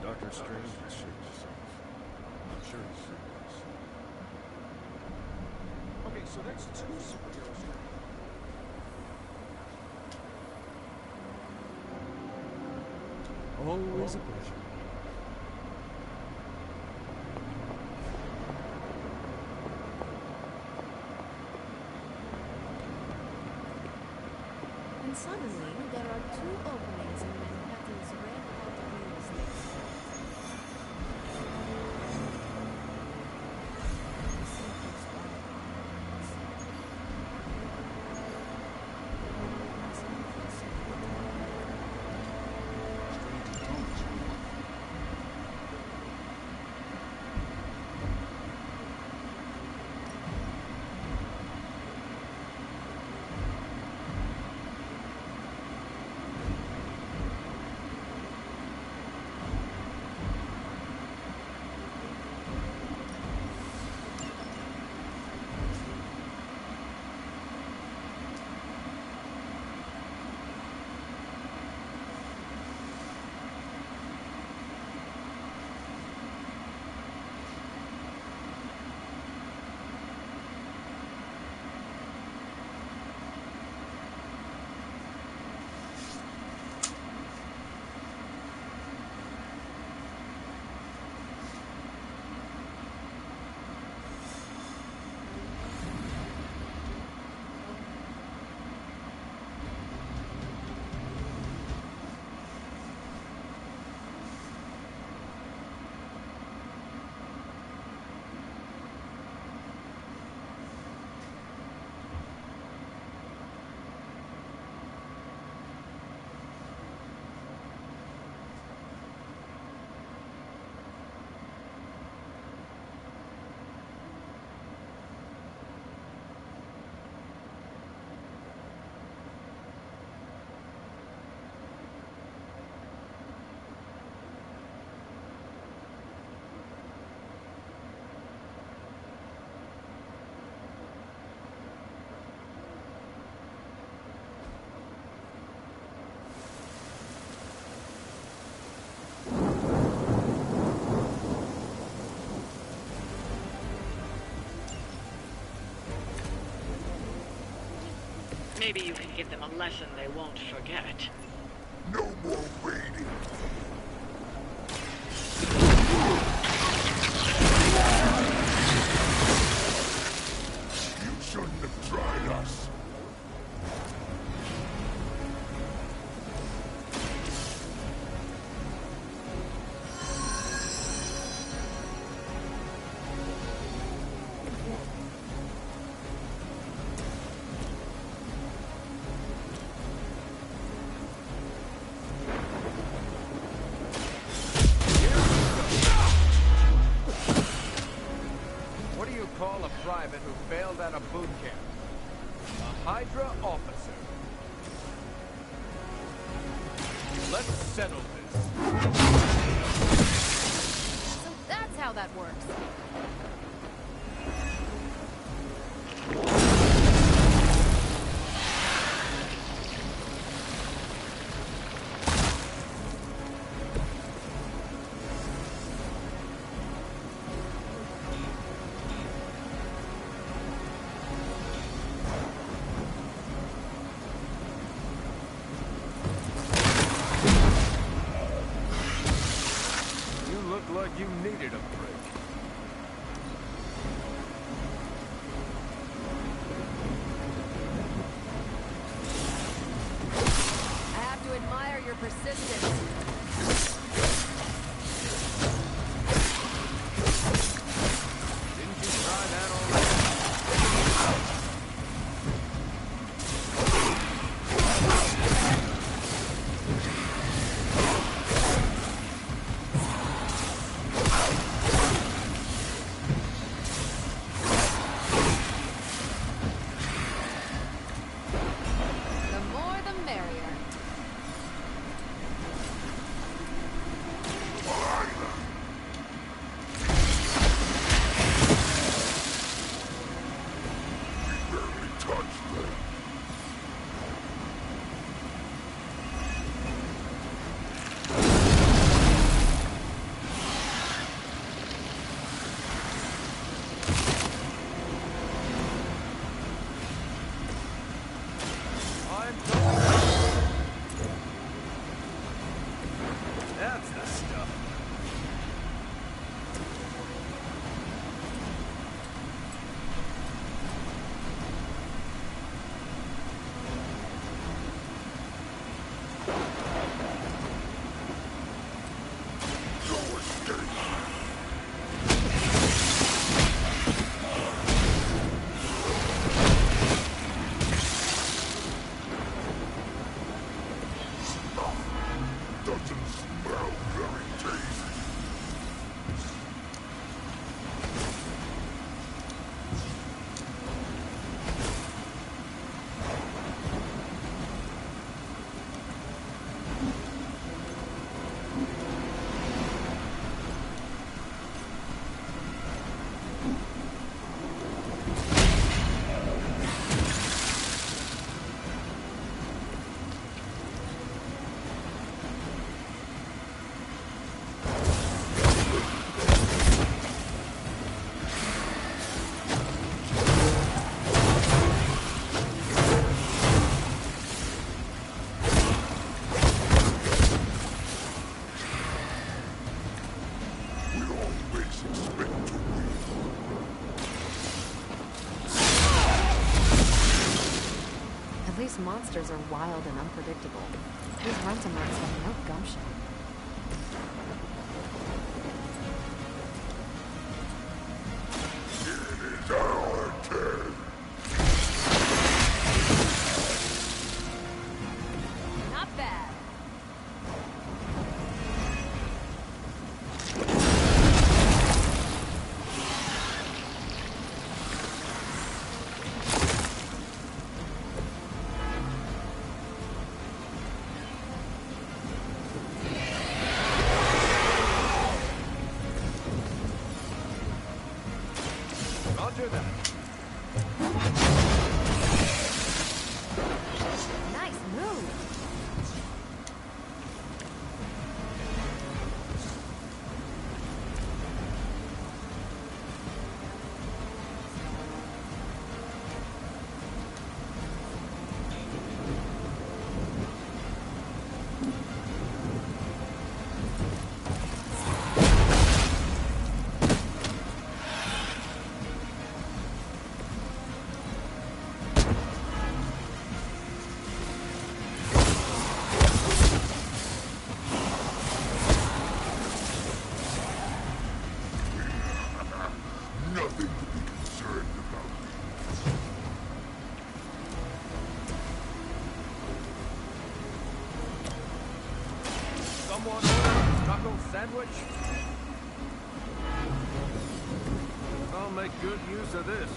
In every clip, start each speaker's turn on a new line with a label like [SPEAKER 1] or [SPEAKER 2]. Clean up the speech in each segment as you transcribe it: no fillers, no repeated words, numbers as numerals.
[SPEAKER 1] Doctor Strange has shaped himself. I'm sure he's seen this. Okay, so that's two superheroes now. Always a pleasure.
[SPEAKER 2] And suddenly, there are two openings in Manhattan's red-hot real estate.
[SPEAKER 3] Maybe you can give them a lesson they won't forget.
[SPEAKER 4] No more waiting. You shouldn't have tried us.
[SPEAKER 5] Call a private who failed at a boot camp. A Hydra officer. Let's settle this.
[SPEAKER 2] So that's how that works.
[SPEAKER 5] Like you needed a break.
[SPEAKER 2] I have to admire your persistence.
[SPEAKER 5] Didn't you try that already?
[SPEAKER 4] doesn't smell very tasty.
[SPEAKER 2] These monsters are wild and unpredictable. These run-to-runs have no gumption.
[SPEAKER 4] It is our turn.
[SPEAKER 2] Not bad.
[SPEAKER 5] Roger that.
[SPEAKER 2] Nice move.
[SPEAKER 4] Nothing to be concerned about.
[SPEAKER 5] Someone order a knuckle sandwich? I'll make good use of this.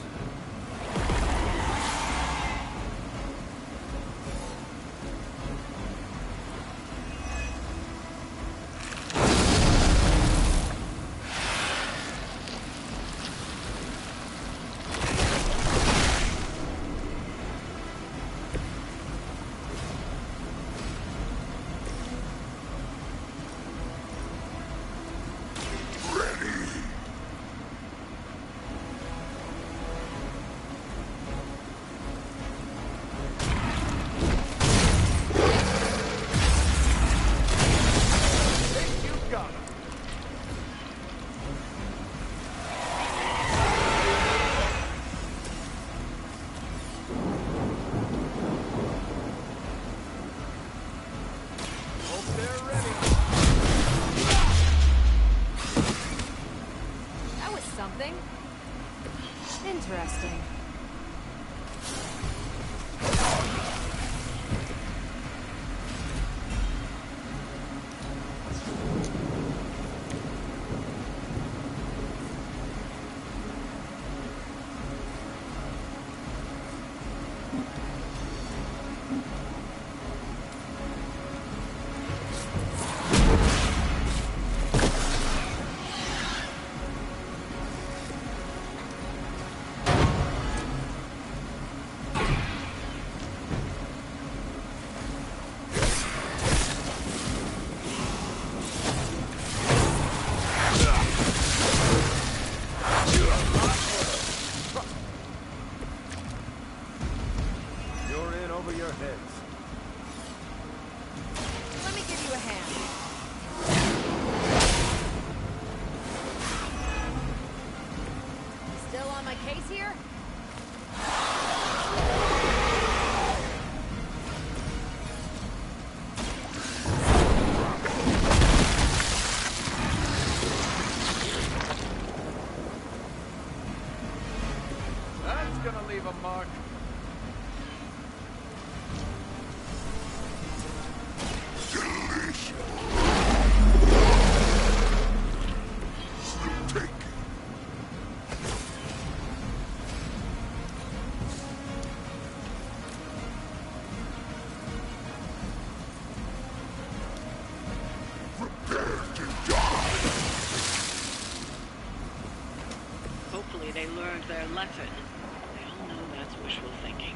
[SPEAKER 2] Something interesting. Let me give you a hand. Still on my case here?
[SPEAKER 5] That's gonna leave a mark.
[SPEAKER 4] Delicious.
[SPEAKER 3] Hopefully they learned their lesson. They all know that's wishful thinking.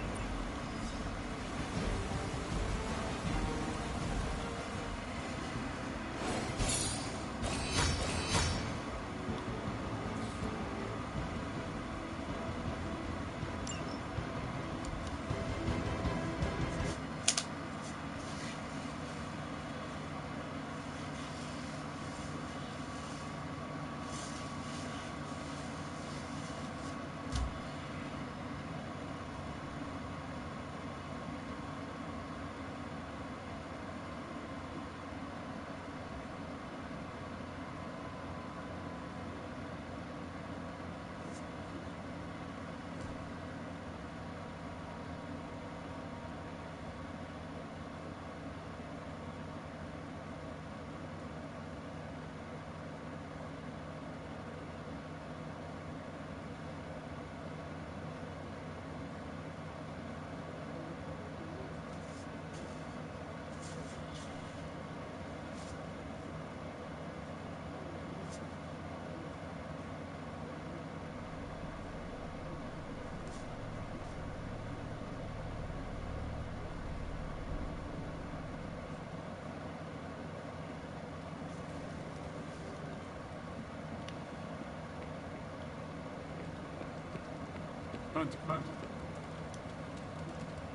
[SPEAKER 1] Hunt.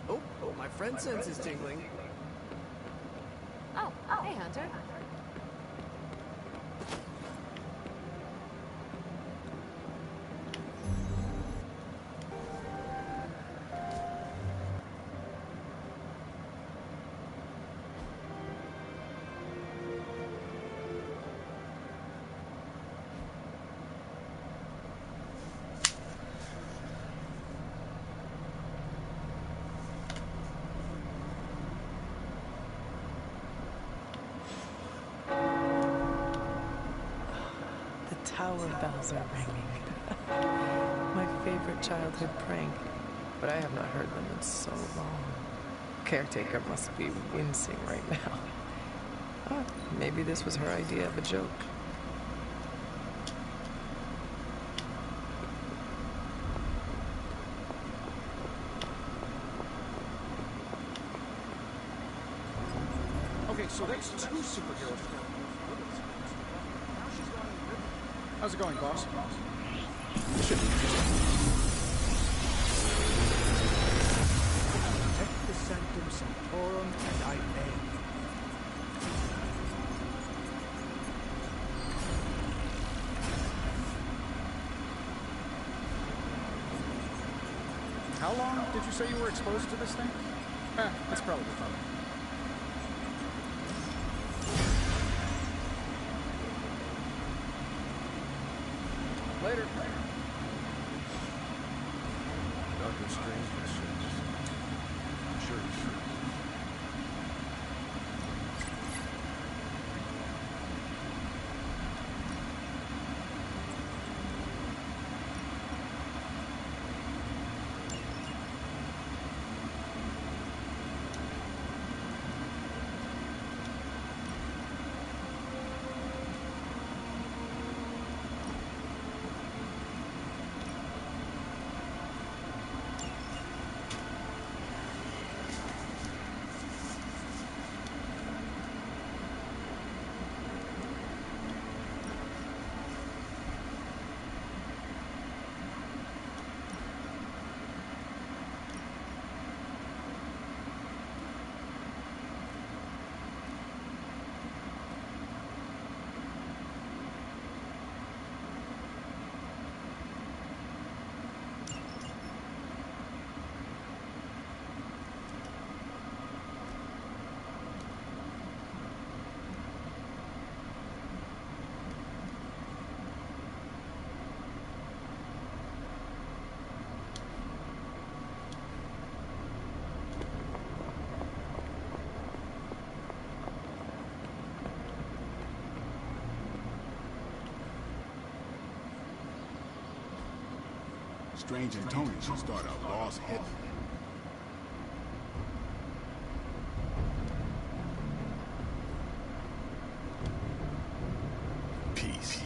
[SPEAKER 5] Oh, my friend sense is tingling.
[SPEAKER 2] Oh, hey, Hunter.
[SPEAKER 6] Tower bells are ringing. My favorite childhood prank. But I have not heard them in so long. Caretaker must be wincing right now. Ah, maybe this was her idea of a joke.
[SPEAKER 7] Okay, so that's two superheroes. How's it going, boss? Should be interesting. Protect the Sanctum Sanctorum, and I beg. How long did you say you were exposed to this thing? That's probably fun. Later.
[SPEAKER 1] Doctor Strange research. I'm sure he's sure. Strange and Tony should start a boss heavy.
[SPEAKER 4] Peace.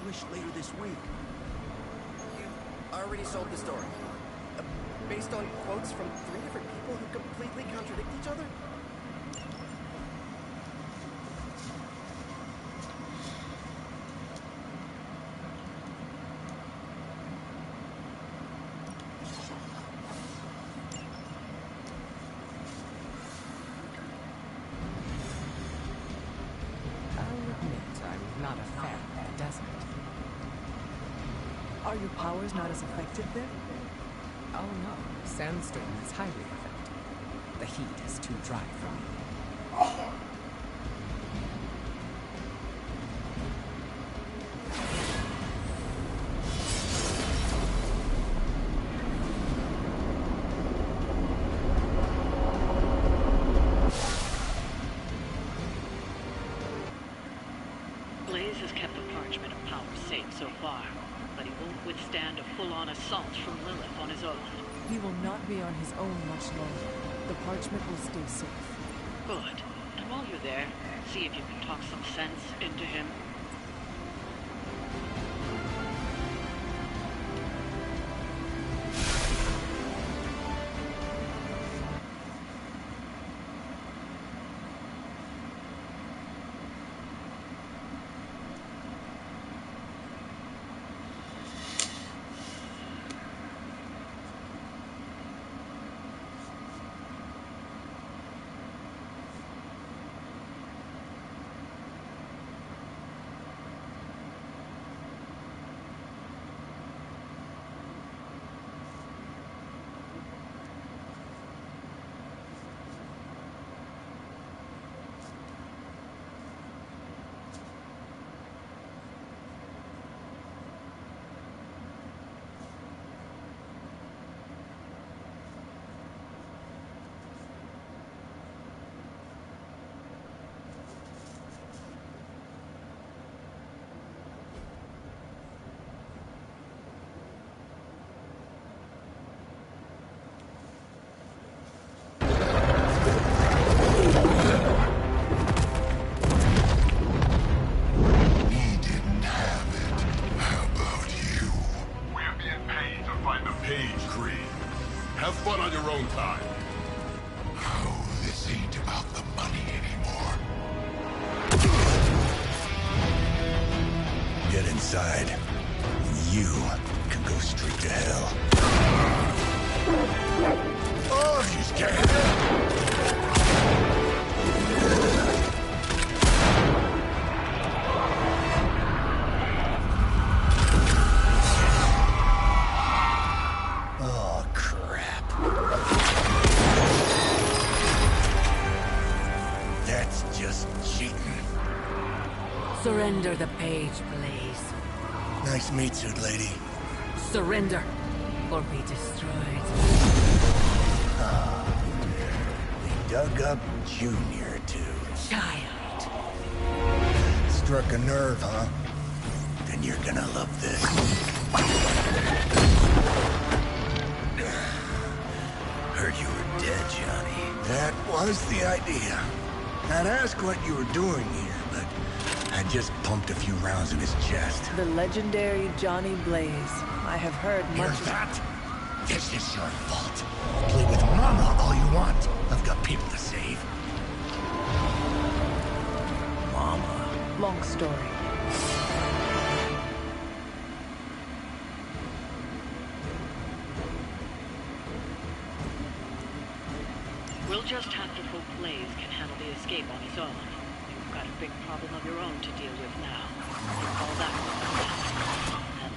[SPEAKER 8] published later this week.
[SPEAKER 9] You already sold the story. Based on quotes from 3 different people who completely contradict each other?
[SPEAKER 6] Are your powers not as effective there?
[SPEAKER 10] Oh no, sandstorm is highly effective. The heat is too dry for me.
[SPEAKER 3] Blaze has kept the parchment of power safe so far, but he won't withstand a full-on assault from Lilith on his own.
[SPEAKER 6] He will not be on his own much longer. The parchment will stay safe.
[SPEAKER 3] Good. And while you're there, see if you can talk some sense into him.
[SPEAKER 4] Have fun on your own time. Oh, this ain't about the money anymore. Get inside. You can go straight to hell. Oh, she's scared.
[SPEAKER 3] Surrender the page, please.
[SPEAKER 4] Nice meat suit, lady.
[SPEAKER 3] Surrender, or be destroyed.
[SPEAKER 4] They dug up Junior, too.
[SPEAKER 3] Child.
[SPEAKER 4] Struck a nerve, huh? Then you're gonna love this. Heard you were dead, Johnny. That was the idea. I'd ask what you were doing here, but I just pumped a few rounds in his chest.
[SPEAKER 6] The legendary Johnny Blaze. I have heard
[SPEAKER 4] Hear
[SPEAKER 6] much.
[SPEAKER 4] that? This is your fault. Play with Mama all you want. I've got people to save. Mama.
[SPEAKER 6] Long story.
[SPEAKER 3] We'll just have to hope Blaze can handle the escape on his own. You've got a big problem of your own to deal with now. All that and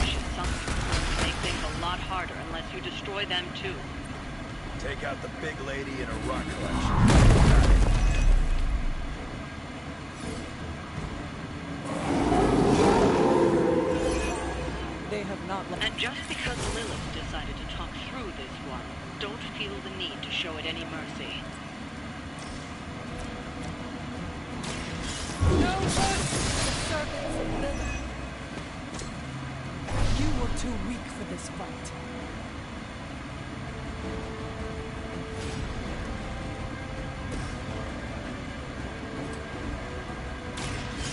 [SPEAKER 3] the ship sunk make things a lot harder unless you destroy them too.
[SPEAKER 8] Take out the big lady in a rock collection.
[SPEAKER 6] They have not left.
[SPEAKER 3] And just because Lilith decided to talk through this one, don't feel the need to show it any mercy.
[SPEAKER 6] No mercy to the servants of Lilith. You were too weak for this fight.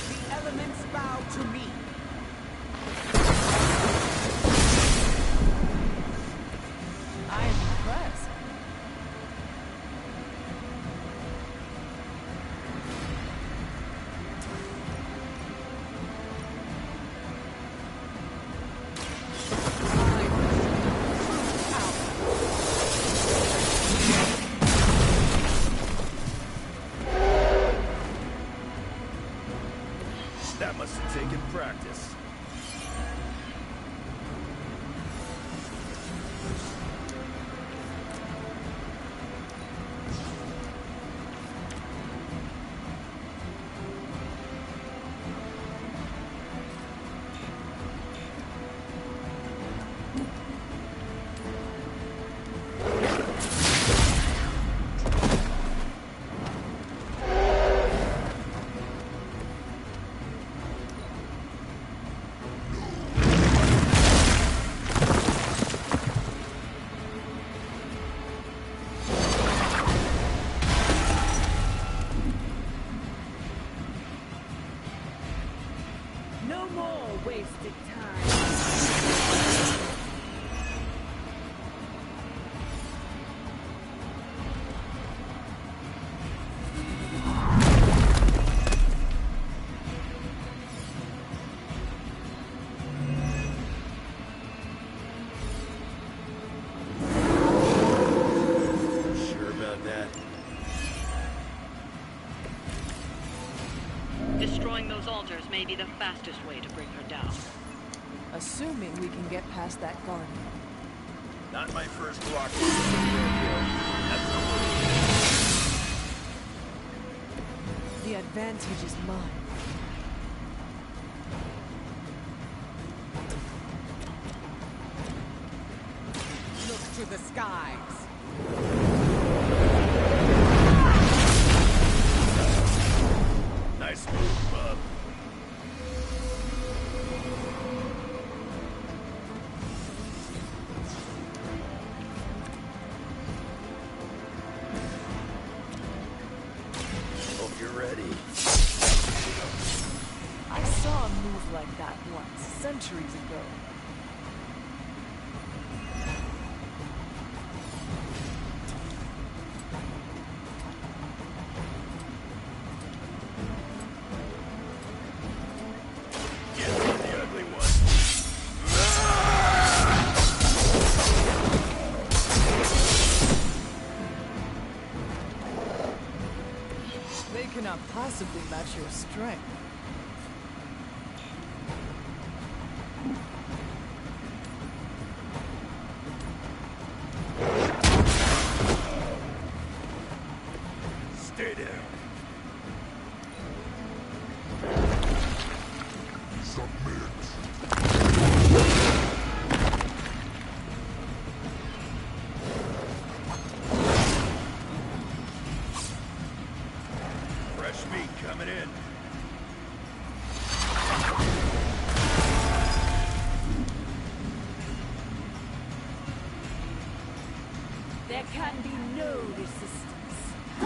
[SPEAKER 6] The elements bow to me.
[SPEAKER 8] practice.
[SPEAKER 11] No more wasted time.
[SPEAKER 8] Sure about that?
[SPEAKER 3] Destroying those altars may be the fastest way to bring her down.
[SPEAKER 6] Assuming we can get past that guardian.
[SPEAKER 8] Not my first rock rodeo.
[SPEAKER 6] The advantage is mine.
[SPEAKER 10] Look to the skies.
[SPEAKER 8] Nice move, bub. Hope you're ready.
[SPEAKER 6] I saw a move like that once, centuries ago.
[SPEAKER 8] Get the ugly one.
[SPEAKER 6] They cannot possibly match your strength.
[SPEAKER 8] Stay down. Fresh meat coming in.
[SPEAKER 11] There can be no resistance.
[SPEAKER 6] I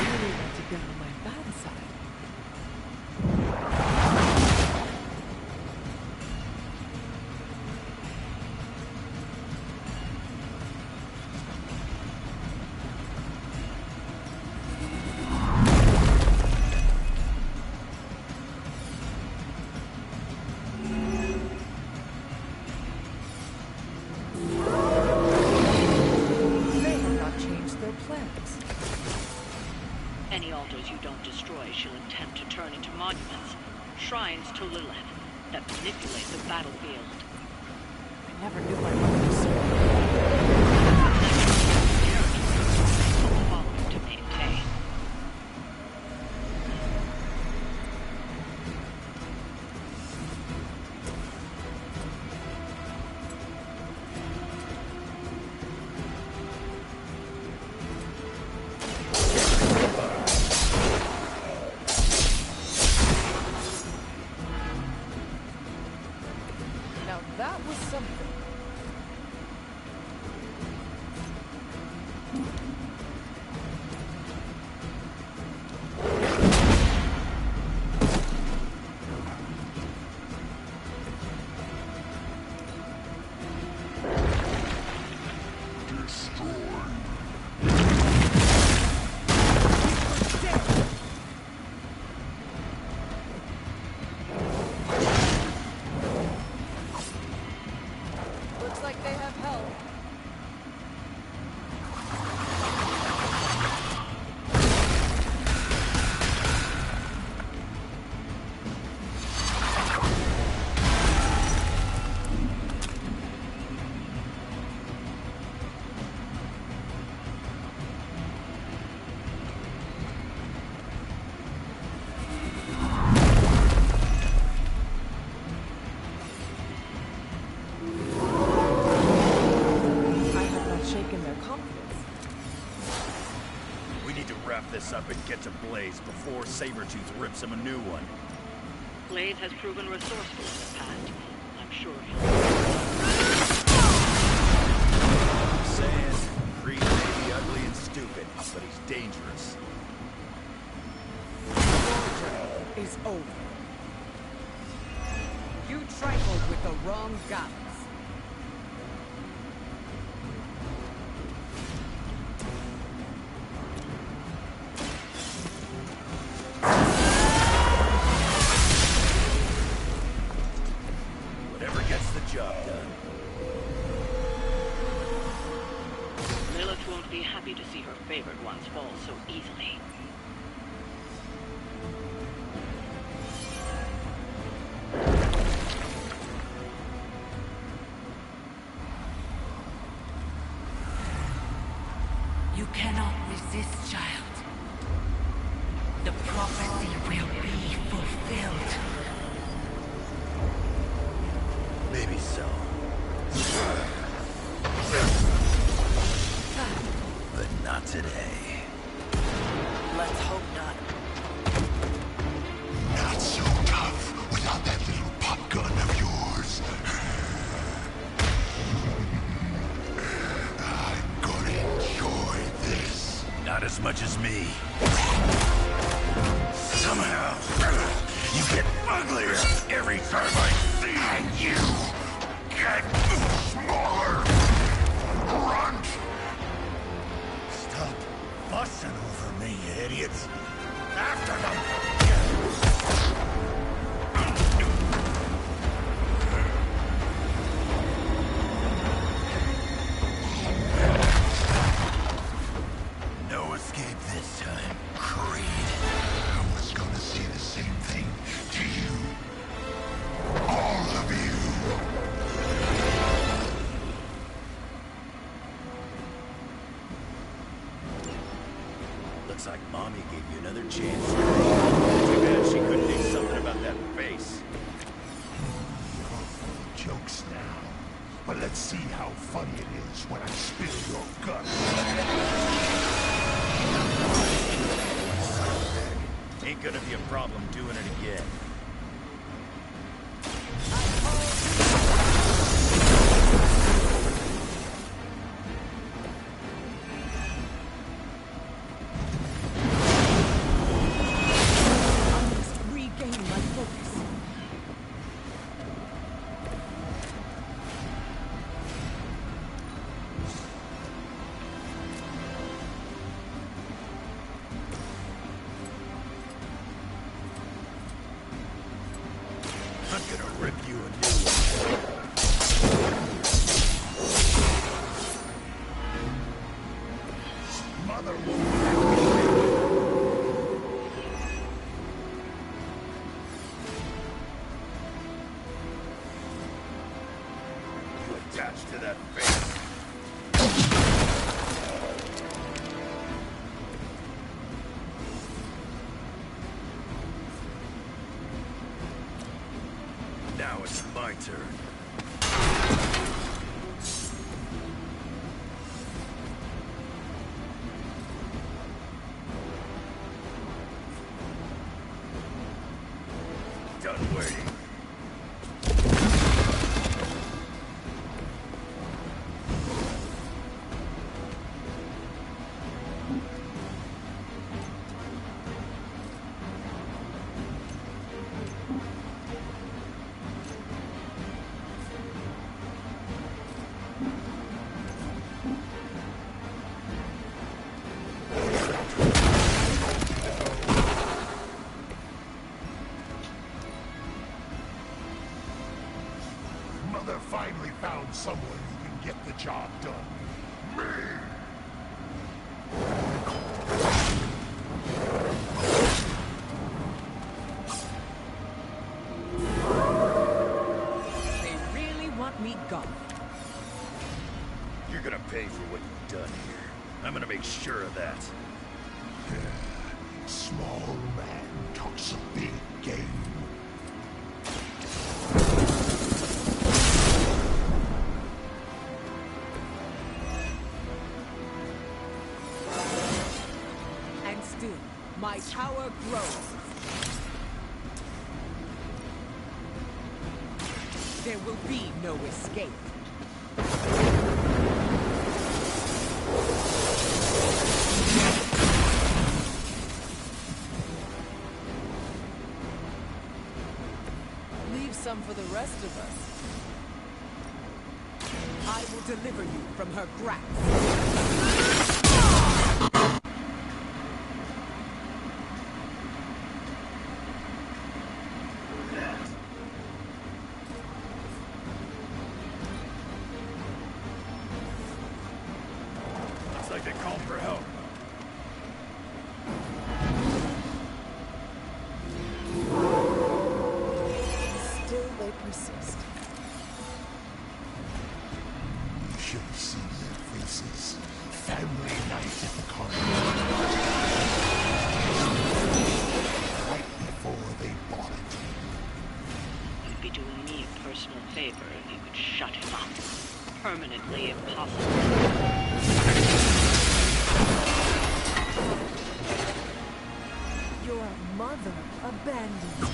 [SPEAKER 6] really want to get on my bad side. They have not changed their plans.
[SPEAKER 3] Any altars you don't destroy she'll intend to turn into monuments, shrines to Lilith, that manipulate the battlefield.
[SPEAKER 6] I never knew my mother was so
[SPEAKER 3] Following to maintain.
[SPEAKER 6] Now that was something.
[SPEAKER 8] this up and get to Blaze before Sabretooth rips him a new one.
[SPEAKER 3] Blaze has proven resourceful in the past. I'm sure
[SPEAKER 8] I'm saying, Creed may be ugly and stupid, but he's dangerous.
[SPEAKER 10] Is over. You trifled with the wrong gods.
[SPEAKER 8] Whatever gets the job done.
[SPEAKER 3] Lilith won't be happy to see her favorite ones fall so easily.
[SPEAKER 11] You cannot resist, child. The prophecy will be fulfilled.
[SPEAKER 8] Maybe so. But not today.
[SPEAKER 9] Let's hope not.
[SPEAKER 4] Not so tough without that little pop gun of yours. I'm gonna enjoy this.
[SPEAKER 8] Not as much as me. Somehow, you get uglier every time I see you. Get smaller. Grunt.
[SPEAKER 4] Stop fussing over me, you idiots. After them.
[SPEAKER 8] No escape this time, Creed.
[SPEAKER 4] I was gonna say the same thing to you. All of you.
[SPEAKER 8] Looks like Mommy gave you another chance. Too bad she couldn't do something about that face.
[SPEAKER 4] Jokes now. But let's see how funny it is when I spill your guts.
[SPEAKER 8] Ain't gonna be a problem doing it again.
[SPEAKER 10] I must regain my focus.
[SPEAKER 8] I'm gonna rip you a new one.
[SPEAKER 4] Mother
[SPEAKER 8] You attached to that face. Now it's my turn. Done waiting.
[SPEAKER 4] Mother finally found someone who can get the job done. Me!
[SPEAKER 10] They really want me gone.
[SPEAKER 8] You're gonna pay for what you've done here. I'm gonna make sure of that.
[SPEAKER 4] Small man talks a big game.
[SPEAKER 10] And still, My tower grows. There will be no escape.
[SPEAKER 6] Leave some for the rest of us.
[SPEAKER 10] I will deliver you from her grasp.
[SPEAKER 8] Looks like they called for help.
[SPEAKER 6] Still they persist.
[SPEAKER 4] You should have seen their faces. Family night at the carnival. Right before they bought it.
[SPEAKER 3] You'd be doing me a personal favor if you could shut him up. Permanently impossible.
[SPEAKER 6] Your mother abandoned you.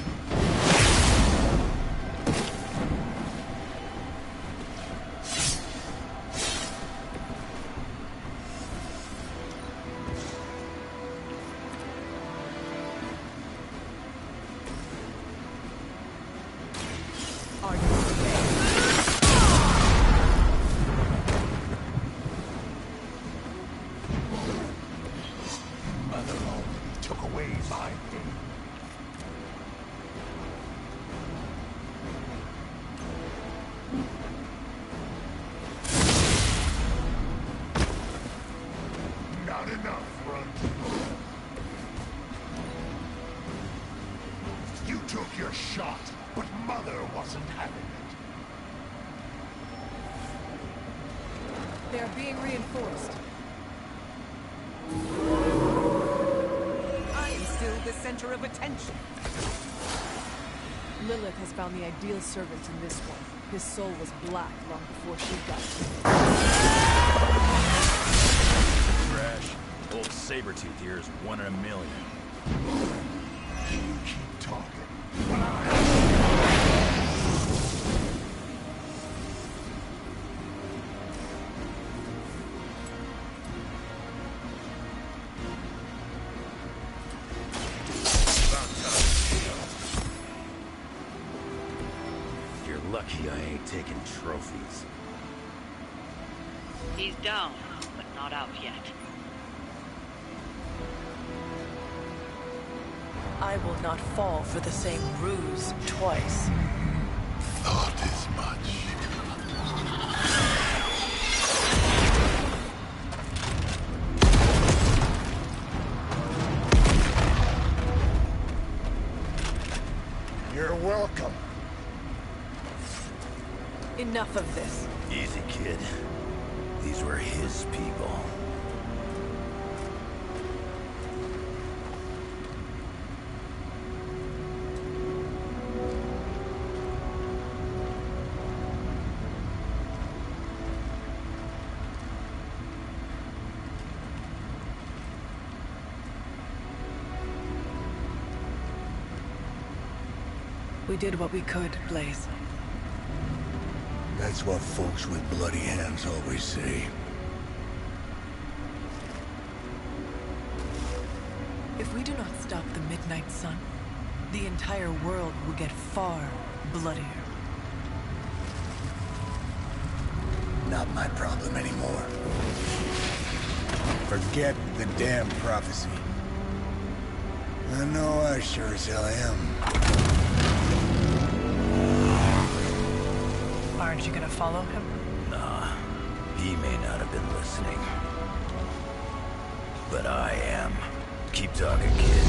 [SPEAKER 10] Are you prepared?
[SPEAKER 4] Mother already took away my pain. Not enough, Runt. You took your shot, but Mother wasn't having it.
[SPEAKER 6] They are being reinforced.
[SPEAKER 10] I am still the center of attention.
[SPEAKER 6] Lilith has found the ideal servant in this one. His soul was black long before she got
[SPEAKER 8] Trash. Old Sabretooth here is 1 in a million.
[SPEAKER 4] You keep talking.
[SPEAKER 8] You're lucky I ain't taking trophies.
[SPEAKER 3] He's down, but not out yet.
[SPEAKER 6] I will not fall for the same ruse twice.
[SPEAKER 4] Thought as much. You're welcome.
[SPEAKER 6] Enough of this.
[SPEAKER 8] Easy, kid. These were his people.
[SPEAKER 6] We did what we could, Blaze.
[SPEAKER 4] That's what folks with bloody hands always say.
[SPEAKER 6] If we do not stop the Midnight Sun, the entire world will get far bloodier.
[SPEAKER 4] Not my problem anymore. Forget the damn prophecy. I know I sure as hell am.
[SPEAKER 6] Aren't you gonna follow him?
[SPEAKER 8] Nah, he may not have been listening. But I am. Keep talking, kid.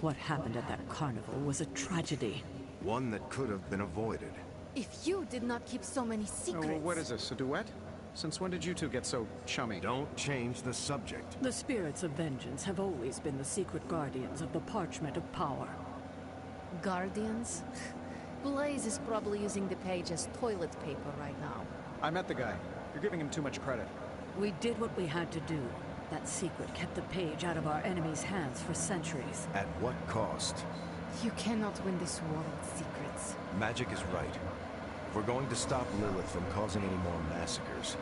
[SPEAKER 3] What happened at that carnival was a tragedy.
[SPEAKER 8] One that could have been avoided.
[SPEAKER 2] If you did not keep so many secrets...
[SPEAKER 7] Oh, well, what is this, a duet? Since when did you two get so chummy?
[SPEAKER 8] Don't change the subject.
[SPEAKER 3] The spirits of vengeance have always been the secret guardians of the parchment of power.
[SPEAKER 2] Guardians? Blaze is probably using the page as toilet paper right now.
[SPEAKER 7] I met the guy. You're giving him too much credit.
[SPEAKER 3] We did what we had to do. That secret kept the page out of our enemies' hands for centuries.
[SPEAKER 8] At what cost?
[SPEAKER 2] You cannot win this war with secrets.
[SPEAKER 8] Magic is right. If we're going to stop Lilith from causing any more massacres,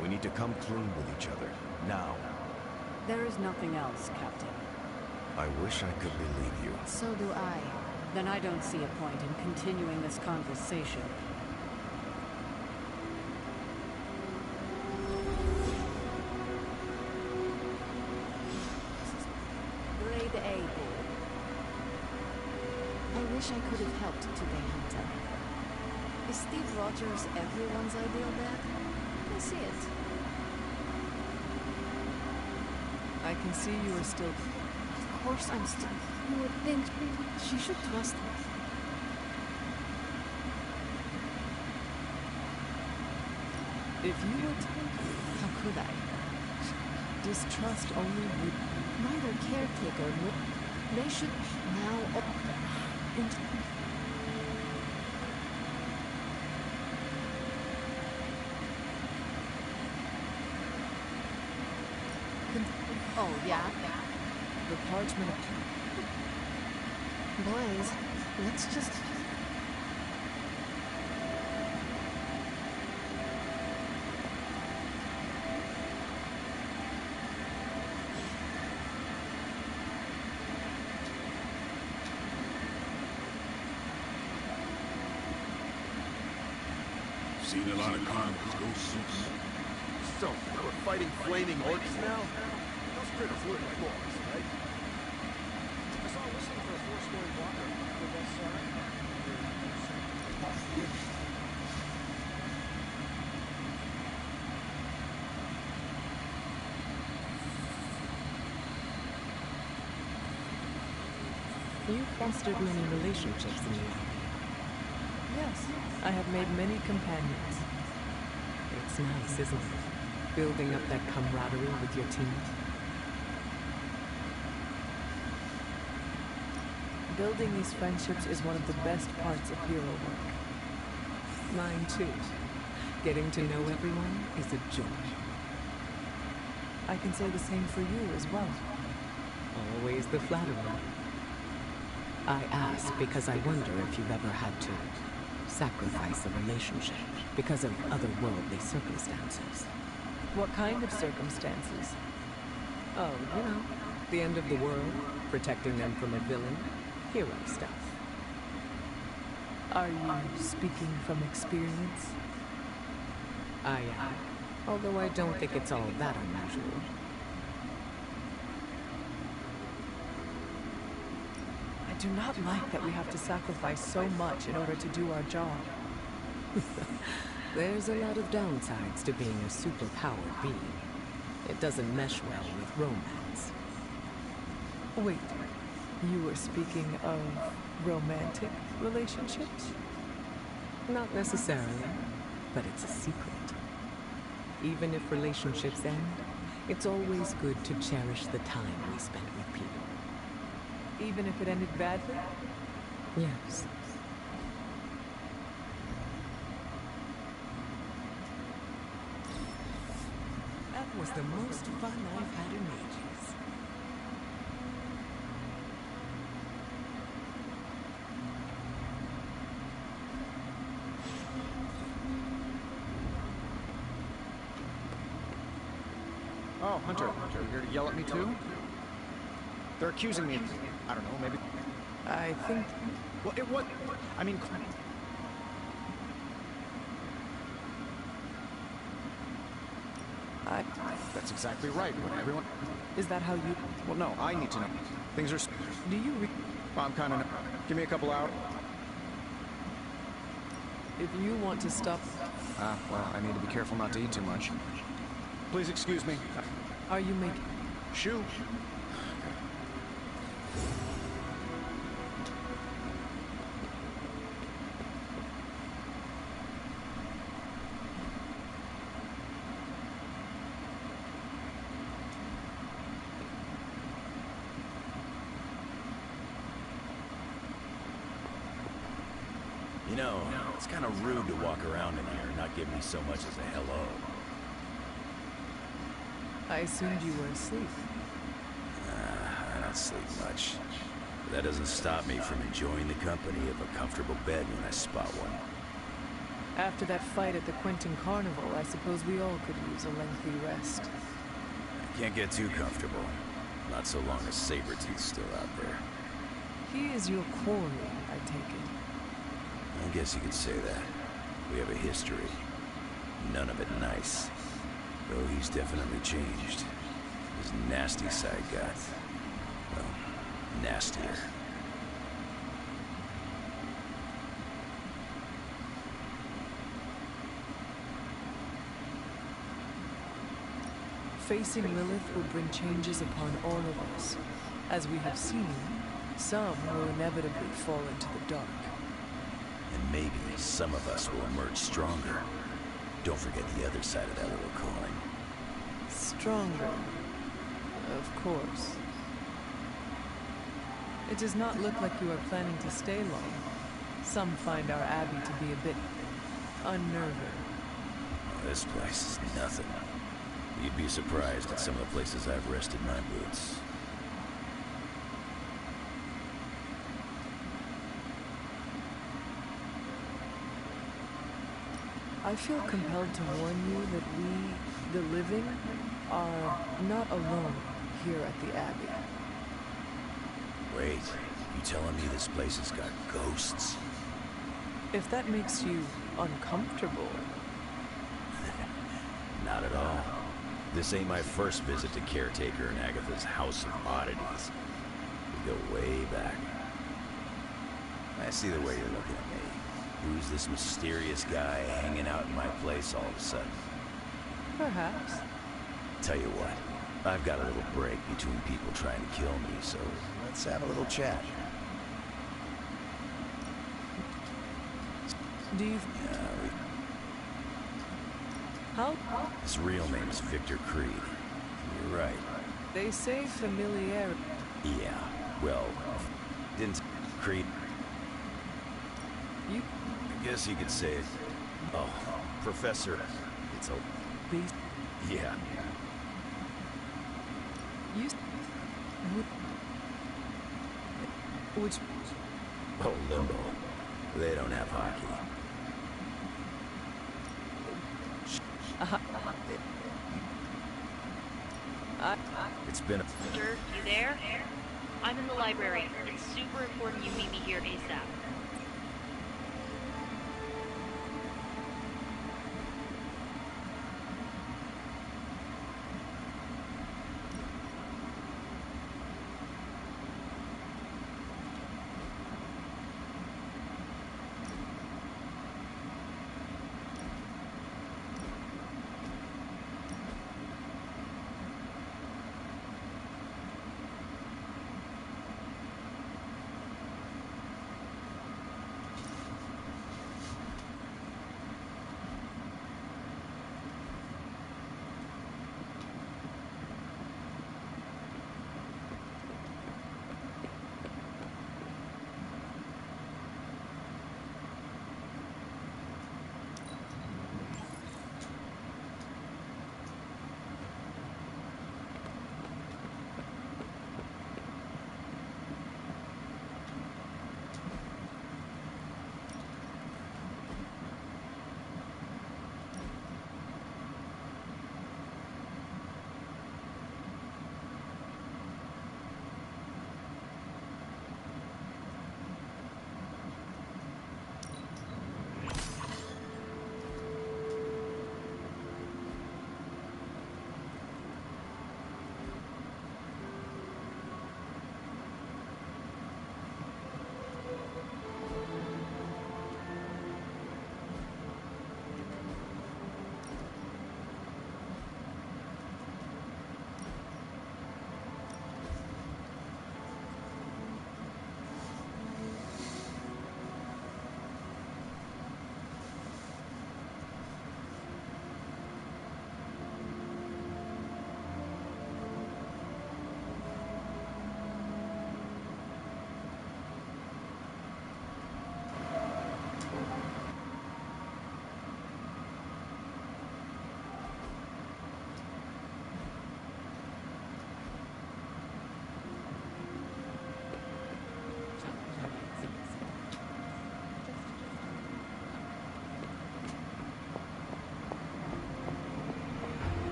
[SPEAKER 8] we need to come clean with each other. Now.
[SPEAKER 3] There is nothing else, Captain.
[SPEAKER 8] I wish I could believe you.
[SPEAKER 2] So do I.
[SPEAKER 3] Then I don't see a point in continuing this conversation. Grade A, boy.
[SPEAKER 2] I wish I could have helped today, Hunter. Is Steve Rogers everyone's ideal dad? I see it.
[SPEAKER 6] I can see you are still...
[SPEAKER 2] Of course I'm still... You would think she should trust me.
[SPEAKER 6] If you were to...
[SPEAKER 2] How could I?
[SPEAKER 6] Distrust only would...
[SPEAKER 2] Neither caretaker nor... They should now... Oh, yeah?
[SPEAKER 6] The parchment...
[SPEAKER 2] Blaze, let's just...
[SPEAKER 1] Seen a lot of carnivals go suits.
[SPEAKER 8] So, we're fighting flaming orcs now? Those critters look like orcs, right?
[SPEAKER 7] I saw listening for a 4-story blocker. The best side.
[SPEAKER 10] You fostered many relationships in your life.
[SPEAKER 6] Yes, I have made many companions.
[SPEAKER 10] It's nice, isn't it? Building up that camaraderie with your team.
[SPEAKER 6] Building these friendships is one of the best parts of hero work.
[SPEAKER 10] Mine too. Getting to know everyone is a joy.
[SPEAKER 6] I can say the same for you as well.
[SPEAKER 10] Always the flatterer. I ask because I wonder if you've ever had to sacrifice a relationship because of otherworldly circumstances.
[SPEAKER 6] What kind of circumstances?
[SPEAKER 10] Oh, you know, the end of the world, protecting them from a villain, hero stuff.
[SPEAKER 6] Are you speaking from experience?
[SPEAKER 10] I am, although I don't think it's all that unusual.
[SPEAKER 6] I do not like that we have to sacrifice so much in order to do our job.
[SPEAKER 10] There's a lot of downsides to being a superpowered being. It doesn't mesh well with romance.
[SPEAKER 6] Wait, you were speaking of romantic relationships?
[SPEAKER 10] Not necessarily, but it's a secret. Even if relationships end, it's always good to cherish the time we spent with people.
[SPEAKER 6] Even if it ended badly?
[SPEAKER 10] Yes. That was the most fun I've had in ages.
[SPEAKER 7] Oh, Hunter, you here to yell at me too? They're accusing me. I don't know, maybe.
[SPEAKER 6] I think...
[SPEAKER 7] Well, it what? I mean... That's exactly right. When everyone...
[SPEAKER 6] Is that how you...
[SPEAKER 7] Well, no, I need to know. Things are...
[SPEAKER 6] Do you
[SPEAKER 7] Well, I'm kind of... Give me a couple hours.
[SPEAKER 6] If you want to stop...
[SPEAKER 7] Well, I need to be careful not to eat too much. Please excuse me.
[SPEAKER 6] Are you making...
[SPEAKER 7] Shoo.
[SPEAKER 12] know, it's kind of rude to walk around in here and not give me so much as a hello.
[SPEAKER 6] I assumed you were asleep.
[SPEAKER 12] I don't sleep much. But that doesn't stop me from enjoying the company of a comfortable bed when I spot one.
[SPEAKER 6] After that fight at the Quentin Carnival, I suppose we all could use a lengthy rest.
[SPEAKER 12] I can't get too comfortable. Not so long as Sabretooth's still out there.
[SPEAKER 6] He is your quarry, I take it.
[SPEAKER 12] I guess you could say that. We have a history. None of it nice. Though he's definitely changed. His nasty side got, well, nastier.
[SPEAKER 6] Facing Lilith will bring changes upon all of us. As we have seen, some will inevitably fall into the dark.
[SPEAKER 12] And maybe some of us will emerge stronger. Don't forget the other side of that little coin.
[SPEAKER 6] Stronger, of course. It does not look like you are planning to stay long. Some find our abbey to be a bit unnerving.
[SPEAKER 12] This place is nothing. You'd be surprised at some of the places I've rested my boots.
[SPEAKER 6] I feel compelled to warn you that we, the living, are not alone here at the Abbey.
[SPEAKER 12] Wait, you telling me this place has got ghosts?
[SPEAKER 6] If that makes you uncomfortable...
[SPEAKER 12] Not at all. This ain't my first visit to Caretaker and Agatha's House of Oddities. We go way back. I see the way you're looking at me. Who's this mysterious guy hanging out in my place all of a sudden?
[SPEAKER 6] Perhaps.
[SPEAKER 12] Tell you what, I've got a little break between people trying to kill me, so let's have a little chat.
[SPEAKER 6] Do you... How?
[SPEAKER 12] His real name's Victor Creed. You're right.
[SPEAKER 6] They say familiarity.
[SPEAKER 12] Yeah, well, didn't Creed...
[SPEAKER 6] You...
[SPEAKER 12] I guess you could say it. Oh, Professor, it's a...
[SPEAKER 6] Beast?
[SPEAKER 12] Yeah.
[SPEAKER 6] You... Which...
[SPEAKER 12] Oh, Limbo. They don't have hockey. It's been a...
[SPEAKER 3] Sir, you there? I'm in the library. It's super important you meet me here ASAP.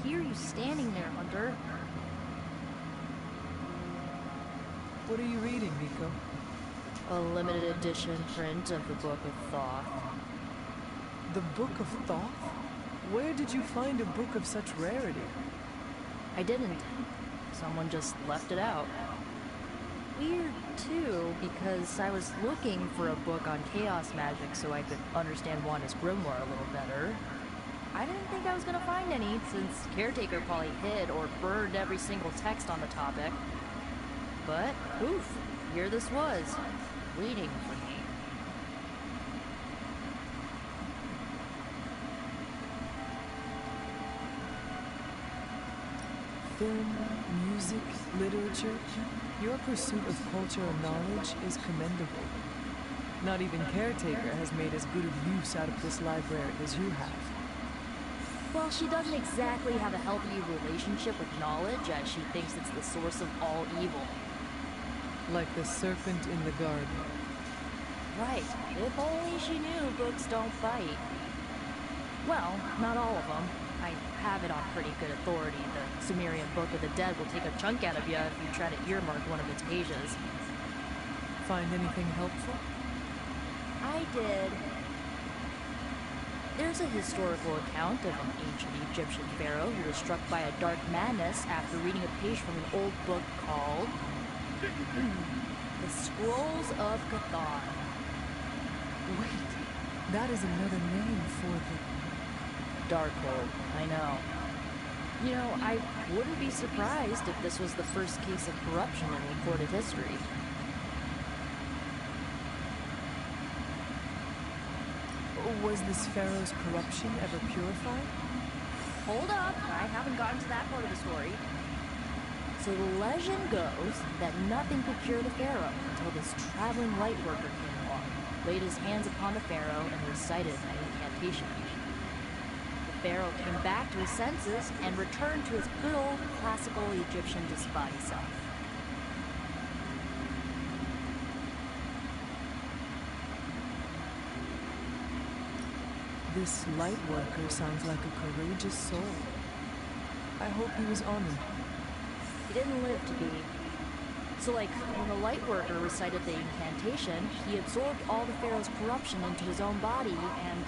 [SPEAKER 13] hear you standing there, Hunter.
[SPEAKER 6] What are you reading, Nico?
[SPEAKER 13] A limited edition print of the Book of Thoth.
[SPEAKER 6] The Book of Thoth? Where did you find a book of such rarity?
[SPEAKER 13] I didn't. Someone just left it out. Weird, too, because I was looking for a book on chaos magic so I could understand Wanda's grimoire a little better. I didn't think I was gonna find any, since Caretaker probably hid or burned every single text on the topic. But, oof, here this was, waiting for me.
[SPEAKER 6] Film, music, literature, your pursuit of culture and knowledge is commendable. Not even Caretaker has made as good of use out of this library as you have.
[SPEAKER 13] Well, she doesn't exactly have a healthy relationship with knowledge, as she thinks it's the source of all evil.
[SPEAKER 6] Like the serpent in the garden.
[SPEAKER 13] Right. If only she knew books don't bite. Well, not all of them. I have it on pretty good authority. The Sumerian Book of the Dead will take a chunk out of you if you try to earmark one of its pages.
[SPEAKER 6] Find anything helpful?
[SPEAKER 13] I did. There's a historical account of an ancient Egyptian pharaoh who was struck by a dark madness after reading a page from an old book called The Scrolls of Cathar.
[SPEAKER 6] Wait, that is another name for the...
[SPEAKER 13] Darkhold, I know. You know, I wouldn't be surprised if this was the first case of corruption in recorded history.
[SPEAKER 6] Was this pharaoh's corruption ever purified?
[SPEAKER 13] Hold up, I haven't gotten to that part of the story. So the legend goes that nothing could cure the pharaoh until this traveling light worker came along, laid his hands upon the pharaoh, and recited an incantation. The pharaoh came back to his senses and returned to his good old classical Egyptian despoty self.
[SPEAKER 6] This light worker sounds like a courageous soul. I hope he was honored.
[SPEAKER 13] He didn't live to be. So, like, when the light worker recited the incantation, he absorbed all the pharaoh's corruption into his own body and,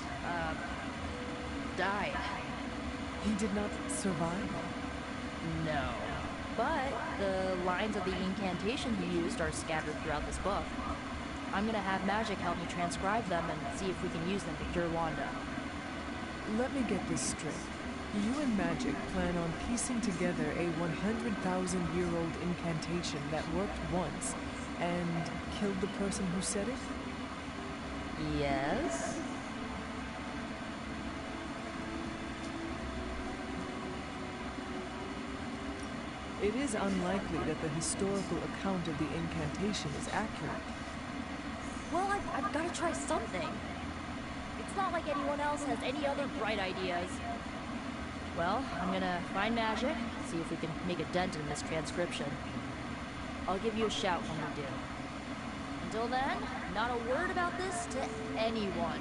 [SPEAKER 13] died.
[SPEAKER 6] He did not survive?
[SPEAKER 13] No. But the lines of the incantation he used are scattered throughout this book. I'm gonna have Magic help me transcribe them and see if we can use them to cure Wanda.
[SPEAKER 6] Let me get this straight. You and Magic plan on piecing together a 100,000-year-old incantation that worked once and killed the person who said it?
[SPEAKER 13] Yes?
[SPEAKER 6] It is unlikely that the historical account of the incantation is accurate.
[SPEAKER 13] Well, I've got to try something. It's not like anyone else has any other bright ideas. Well, I'm gonna find Magic, see if we can make a dent in this transcription. I'll give you a shout when we do. Until then, not a word about this to anyone.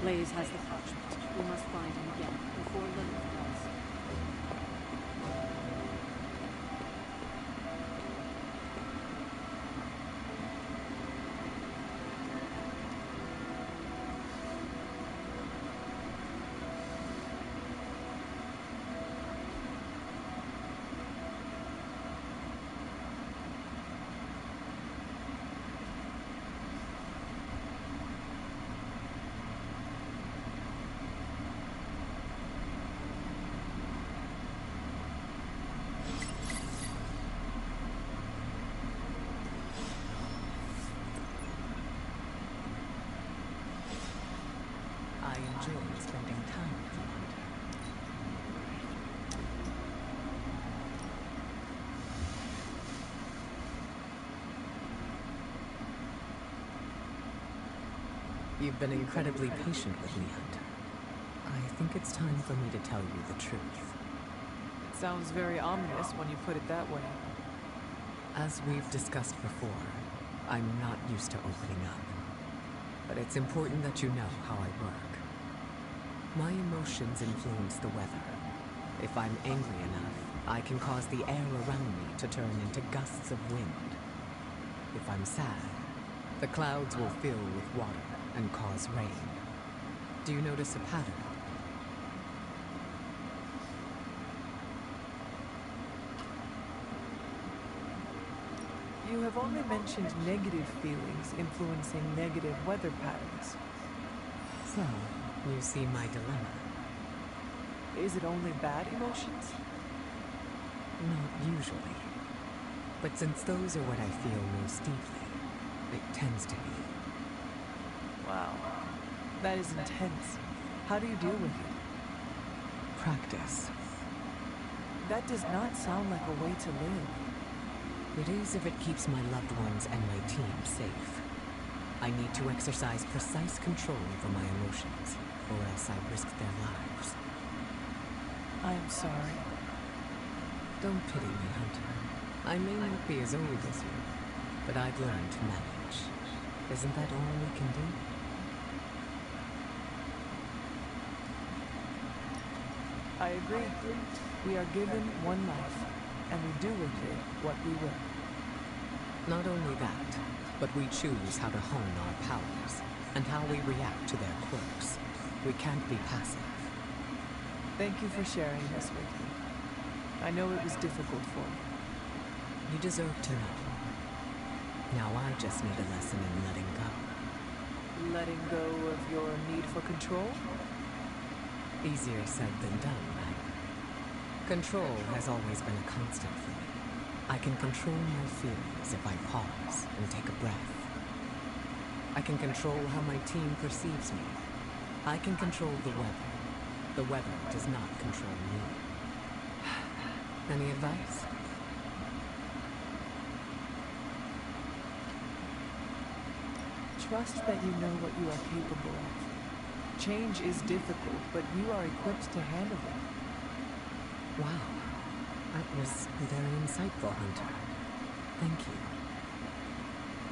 [SPEAKER 3] Blaze has the parchment. We must find him again before Lilith does.
[SPEAKER 10] I enjoy spending time with you, Hunter. You've been incredibly patient with me, Hunter. I think it's time for me to tell you the truth.
[SPEAKER 6] Sounds very ominous when you put it that way.
[SPEAKER 10] As we've discussed before, I'm not used to opening up. But it's important that you know how I work. My emotions influence the weather. If I'm angry enough, I can cause the air around me to turn into gusts of wind. If I'm sad, the clouds will fill with water and cause rain. Do you notice a pattern?
[SPEAKER 6] You have only mentioned negative feelings influencing negative weather patterns.
[SPEAKER 10] So, you see my dilemma.
[SPEAKER 6] Is it only bad emotions?
[SPEAKER 10] Not usually. But since those are what I feel most deeply, it tends to be.
[SPEAKER 6] Wow. That is intense. How do you deal with it?
[SPEAKER 10] Practice.
[SPEAKER 6] That does not sound like a way to live.
[SPEAKER 10] It is if it keeps my loved ones and my team safe. I need to exercise precise control over my emotions, or else I risk their lives.
[SPEAKER 6] I am sorry.
[SPEAKER 10] Don't pity me, Hunter. I may not be as old as you, but I've learned to manage. Isn't that all we can do?
[SPEAKER 6] I agree. We are given one life, and we do with it what we will.
[SPEAKER 10] Not only that, but we choose how to hone our powers, and how we react to their quirks. We can't be passive.
[SPEAKER 6] Thank you for sharing this with me. I know it was difficult for you.
[SPEAKER 10] You deserve to know. Now I just need a lesson in letting go.
[SPEAKER 6] Letting go of your need for control?
[SPEAKER 10] Easier said than done, right? Control has always been a constant for me. I can control my feelings if I pause and take a breath. I can control how my team perceives me. I can control the weather. The weather does not control me. Any advice?
[SPEAKER 6] Trust that you know what you are capable of. Change is difficult, but you are equipped to handle it.
[SPEAKER 10] Wow. That was very insightful, Hunter. Thank you.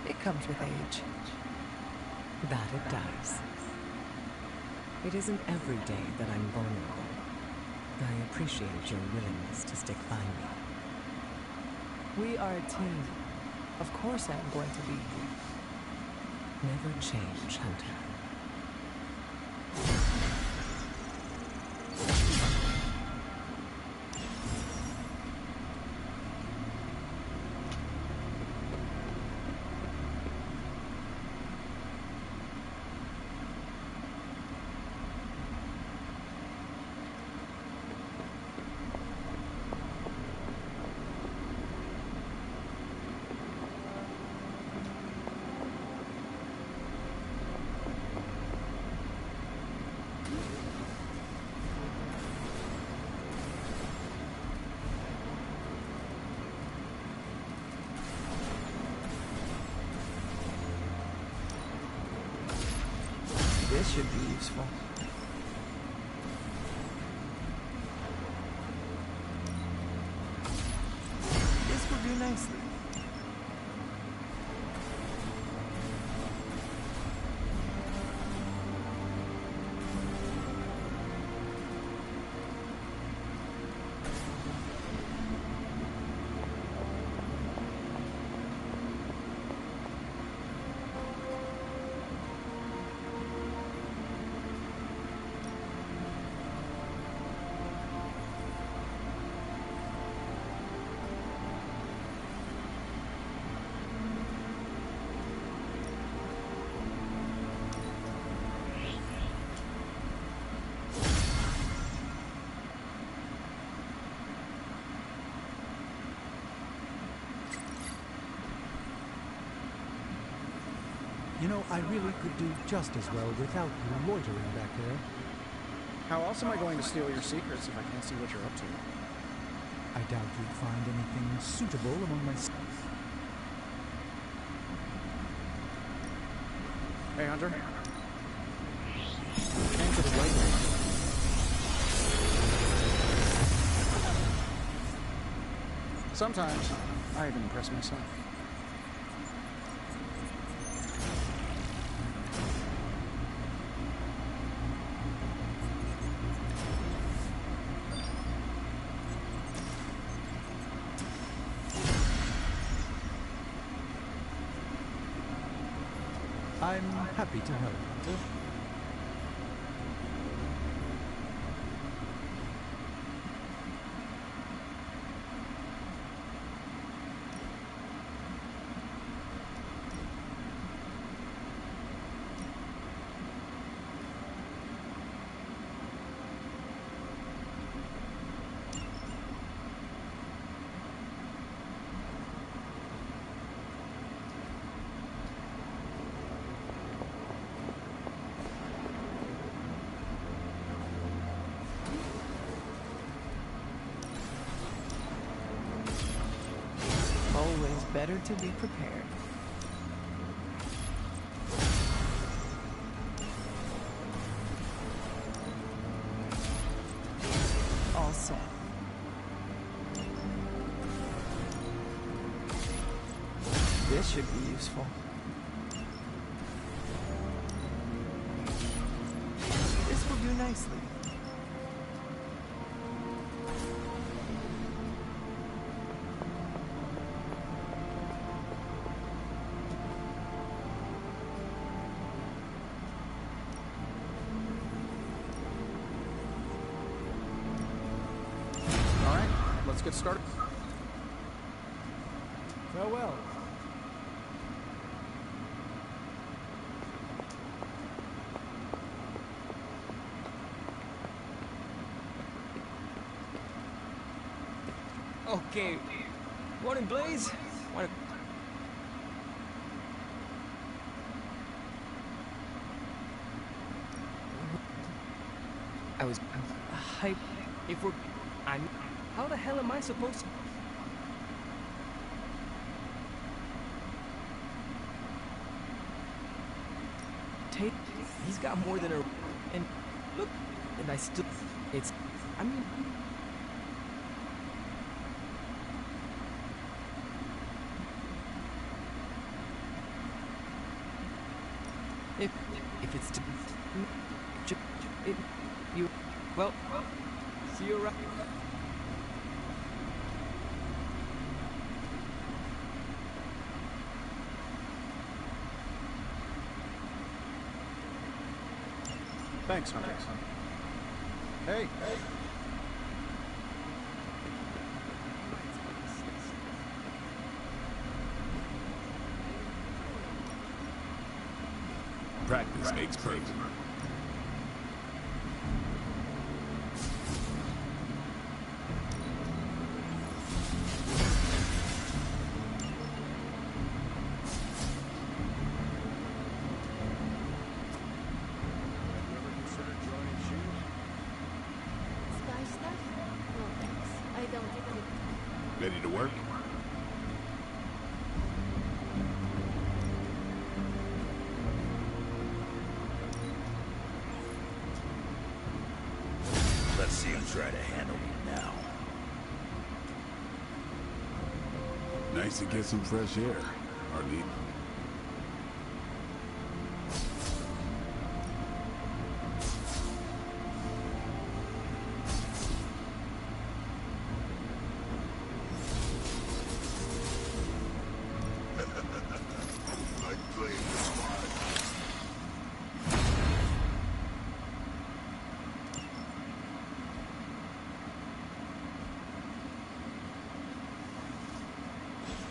[SPEAKER 6] It comes with age.
[SPEAKER 10] That it does. It isn't every day that I'm vulnerable. I appreciate your willingness to stick by me.
[SPEAKER 6] We are a team. Of course I am going to be here.
[SPEAKER 10] Never change, Hunter.
[SPEAKER 7] This should be useful.
[SPEAKER 6] This will do nicely.
[SPEAKER 14] You know, I really could do just as well without you loitering back there.
[SPEAKER 7] How else am I going to steal your secrets if I can't see what you're up to?
[SPEAKER 14] I doubt you'd find anything suitable among my...
[SPEAKER 7] Hey, Hunter. Came to the right. Sometimes, I even impress myself.
[SPEAKER 14] I'm happy to help.
[SPEAKER 6] Always better to be prepared. All set. This should be useful. This will do nicely.
[SPEAKER 7] Let's get started.
[SPEAKER 14] Farewell.
[SPEAKER 15] Okay. Morning, Blaze. I was hype. If we're... How the hell am I supposed to... Take... He's got more than a... And look... And I still... It's... I mean... If it's... You... Well... See you around...
[SPEAKER 7] Thanks, Hunter. Hey.
[SPEAKER 1] Practice makes perfect. Ready to work?
[SPEAKER 12] Let's see him try to handle me now.
[SPEAKER 1] Nice to get some fresh air, Arlene.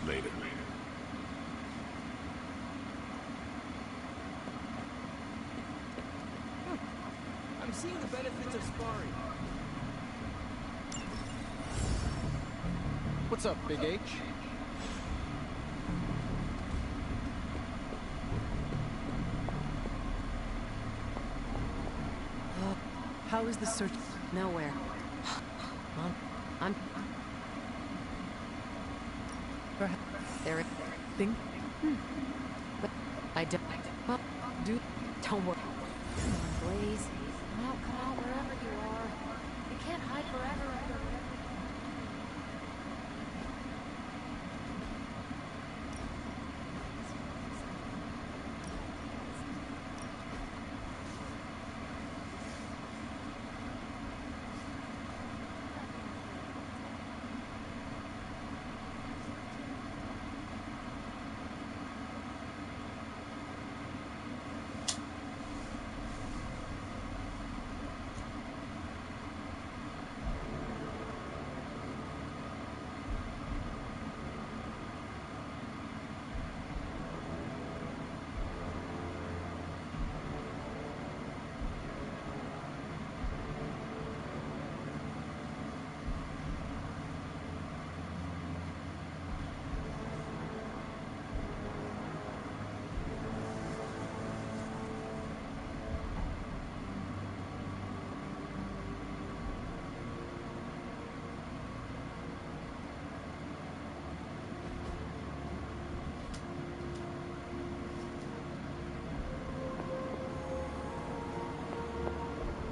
[SPEAKER 1] Later.
[SPEAKER 15] I'm seeing the benefits of sparring.
[SPEAKER 7] What's up, Big H?
[SPEAKER 6] How is the search?
[SPEAKER 2] Nowhere. I'm...
[SPEAKER 6] Perhaps
[SPEAKER 2] There...
[SPEAKER 6] think.
[SPEAKER 2] But I don't... Well, don't worry. Come on, Blaze. Come out wherever you are. You can't hide forever under...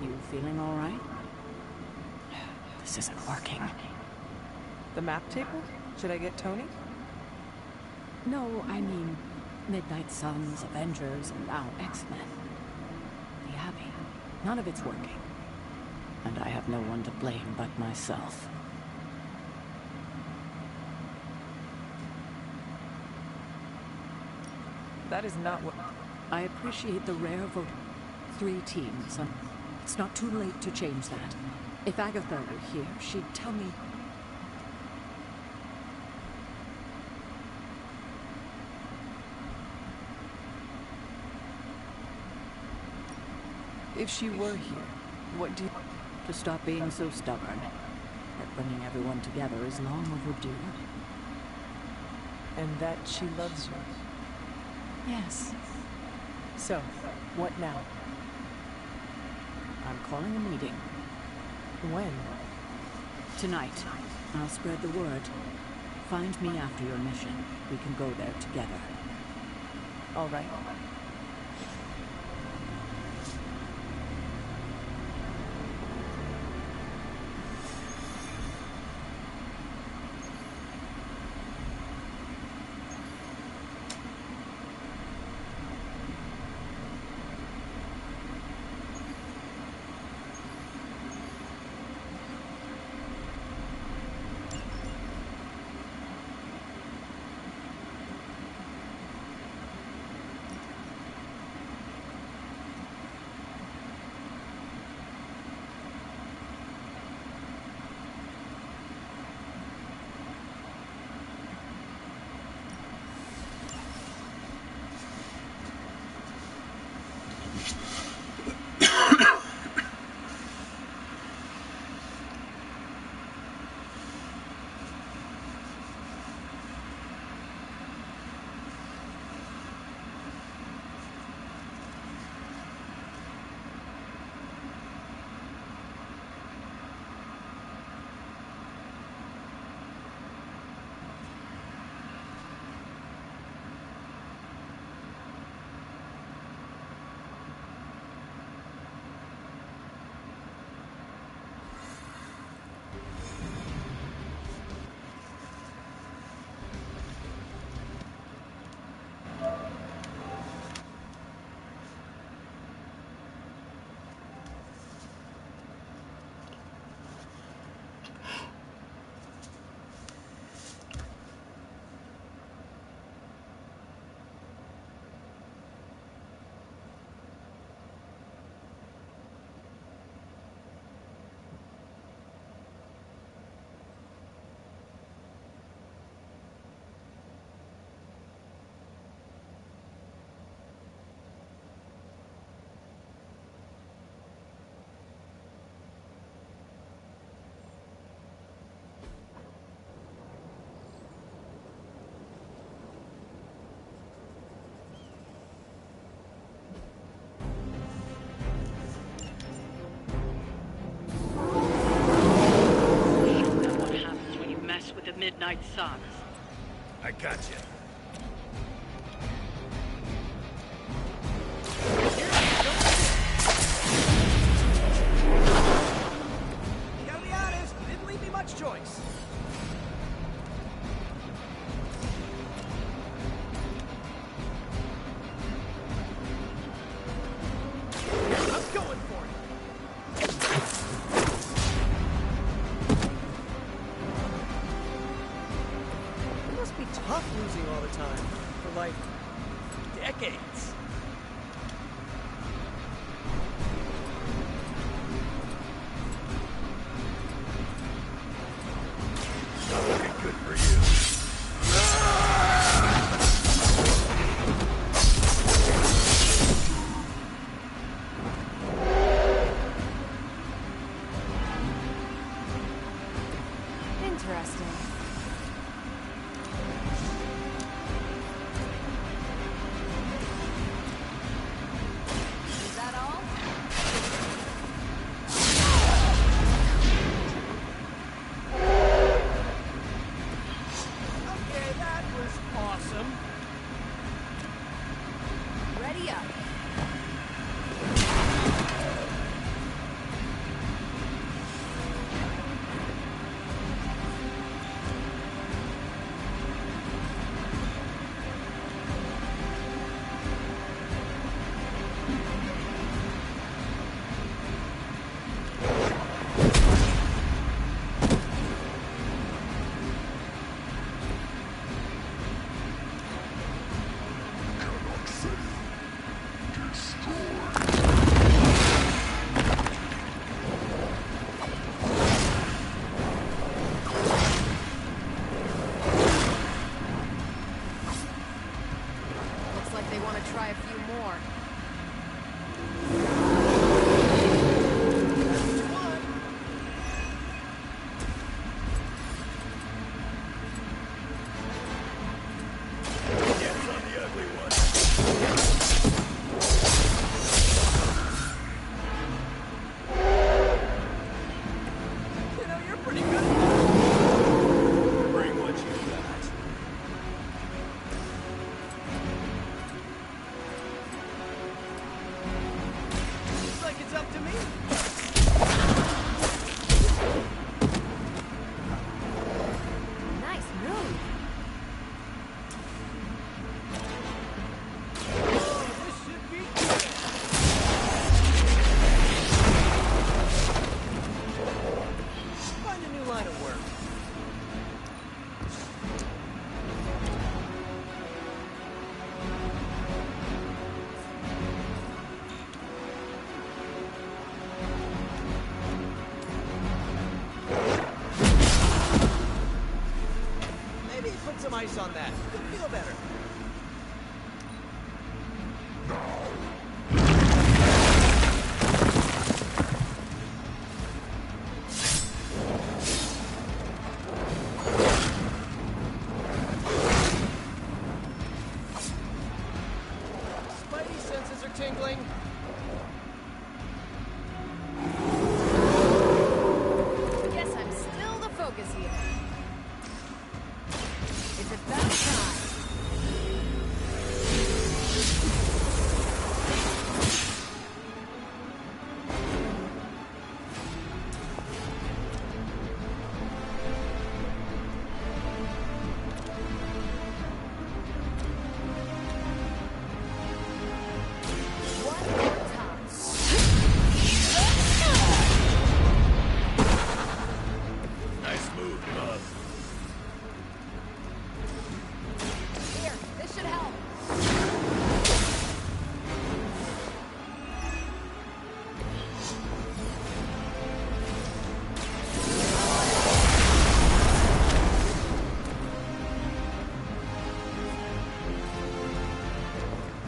[SPEAKER 10] You feeling all right? This isn't working.
[SPEAKER 6] The map table? Should I get Tony?
[SPEAKER 10] No, I mean Midnight Suns, Avengers, and now X-Men. The Abbey. None of it's working. And I have no one to blame but myself.
[SPEAKER 6] That is not what...
[SPEAKER 10] I appreciate the rare vote. 3 teams. It's not too late to change that. If Agatha were here, she'd tell me...
[SPEAKER 6] If she were here, what do you...
[SPEAKER 10] To stop being so stubborn. That bringing everyone together is long overdue.
[SPEAKER 6] And that she loves you.
[SPEAKER 10] Yes.
[SPEAKER 6] So, what now?
[SPEAKER 10] I'm calling a meeting.
[SPEAKER 6] When?
[SPEAKER 10] Tonight. I'll spread the word. Find me after your mission. We can go there together.
[SPEAKER 6] All right.
[SPEAKER 3] Midnight Suns.
[SPEAKER 12] I got you.
[SPEAKER 15] Gotta be honest, you didn't leave me much choice. I'm going for it. It must be tough losing all the time. For like decades.
[SPEAKER 12] Good for you.
[SPEAKER 2] Interesting.
[SPEAKER 9] up to me.
[SPEAKER 2] Nice move.
[SPEAKER 9] Find a new line of work. Maybe put some ice on that. You'll feel better. Spidey senses are tingling.
[SPEAKER 2] Guess I'm still the focus here. It's about time. One more time.
[SPEAKER 12] Nice move, bud.
[SPEAKER 2] Here, this should help.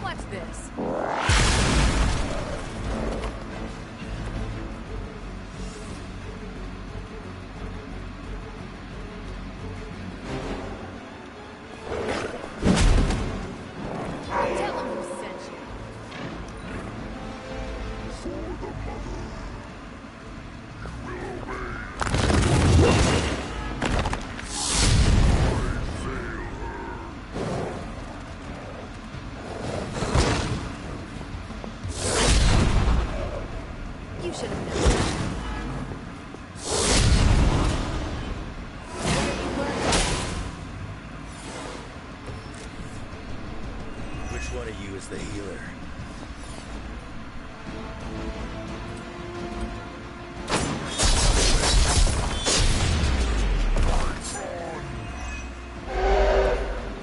[SPEAKER 2] Watch this. Tell them who sent you. You should have known.
[SPEAKER 12] Which one of you is the healer?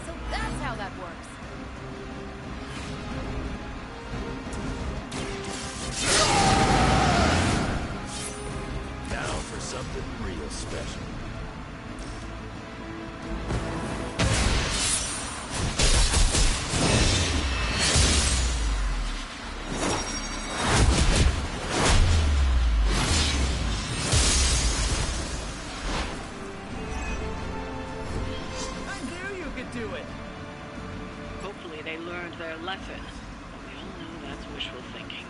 [SPEAKER 2] So that's how that works.
[SPEAKER 12] Now for something real special.
[SPEAKER 9] I knew you could do it.
[SPEAKER 3] Hopefully they learned their lesson. But we all know that's wishful thinking.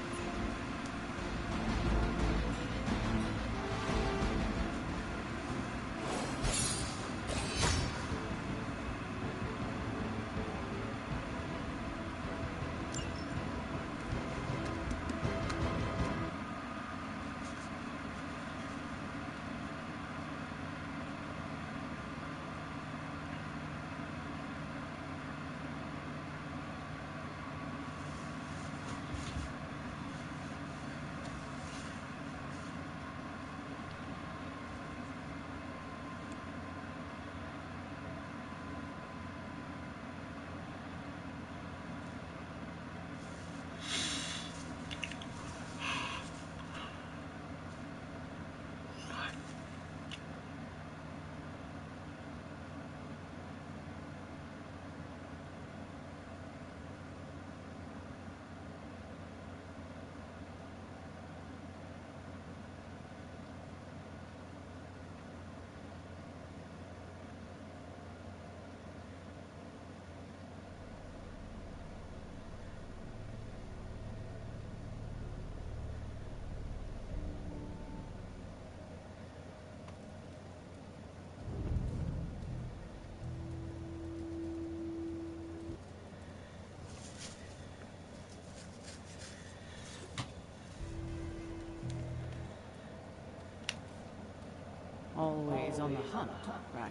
[SPEAKER 10] Always on the hunt, right?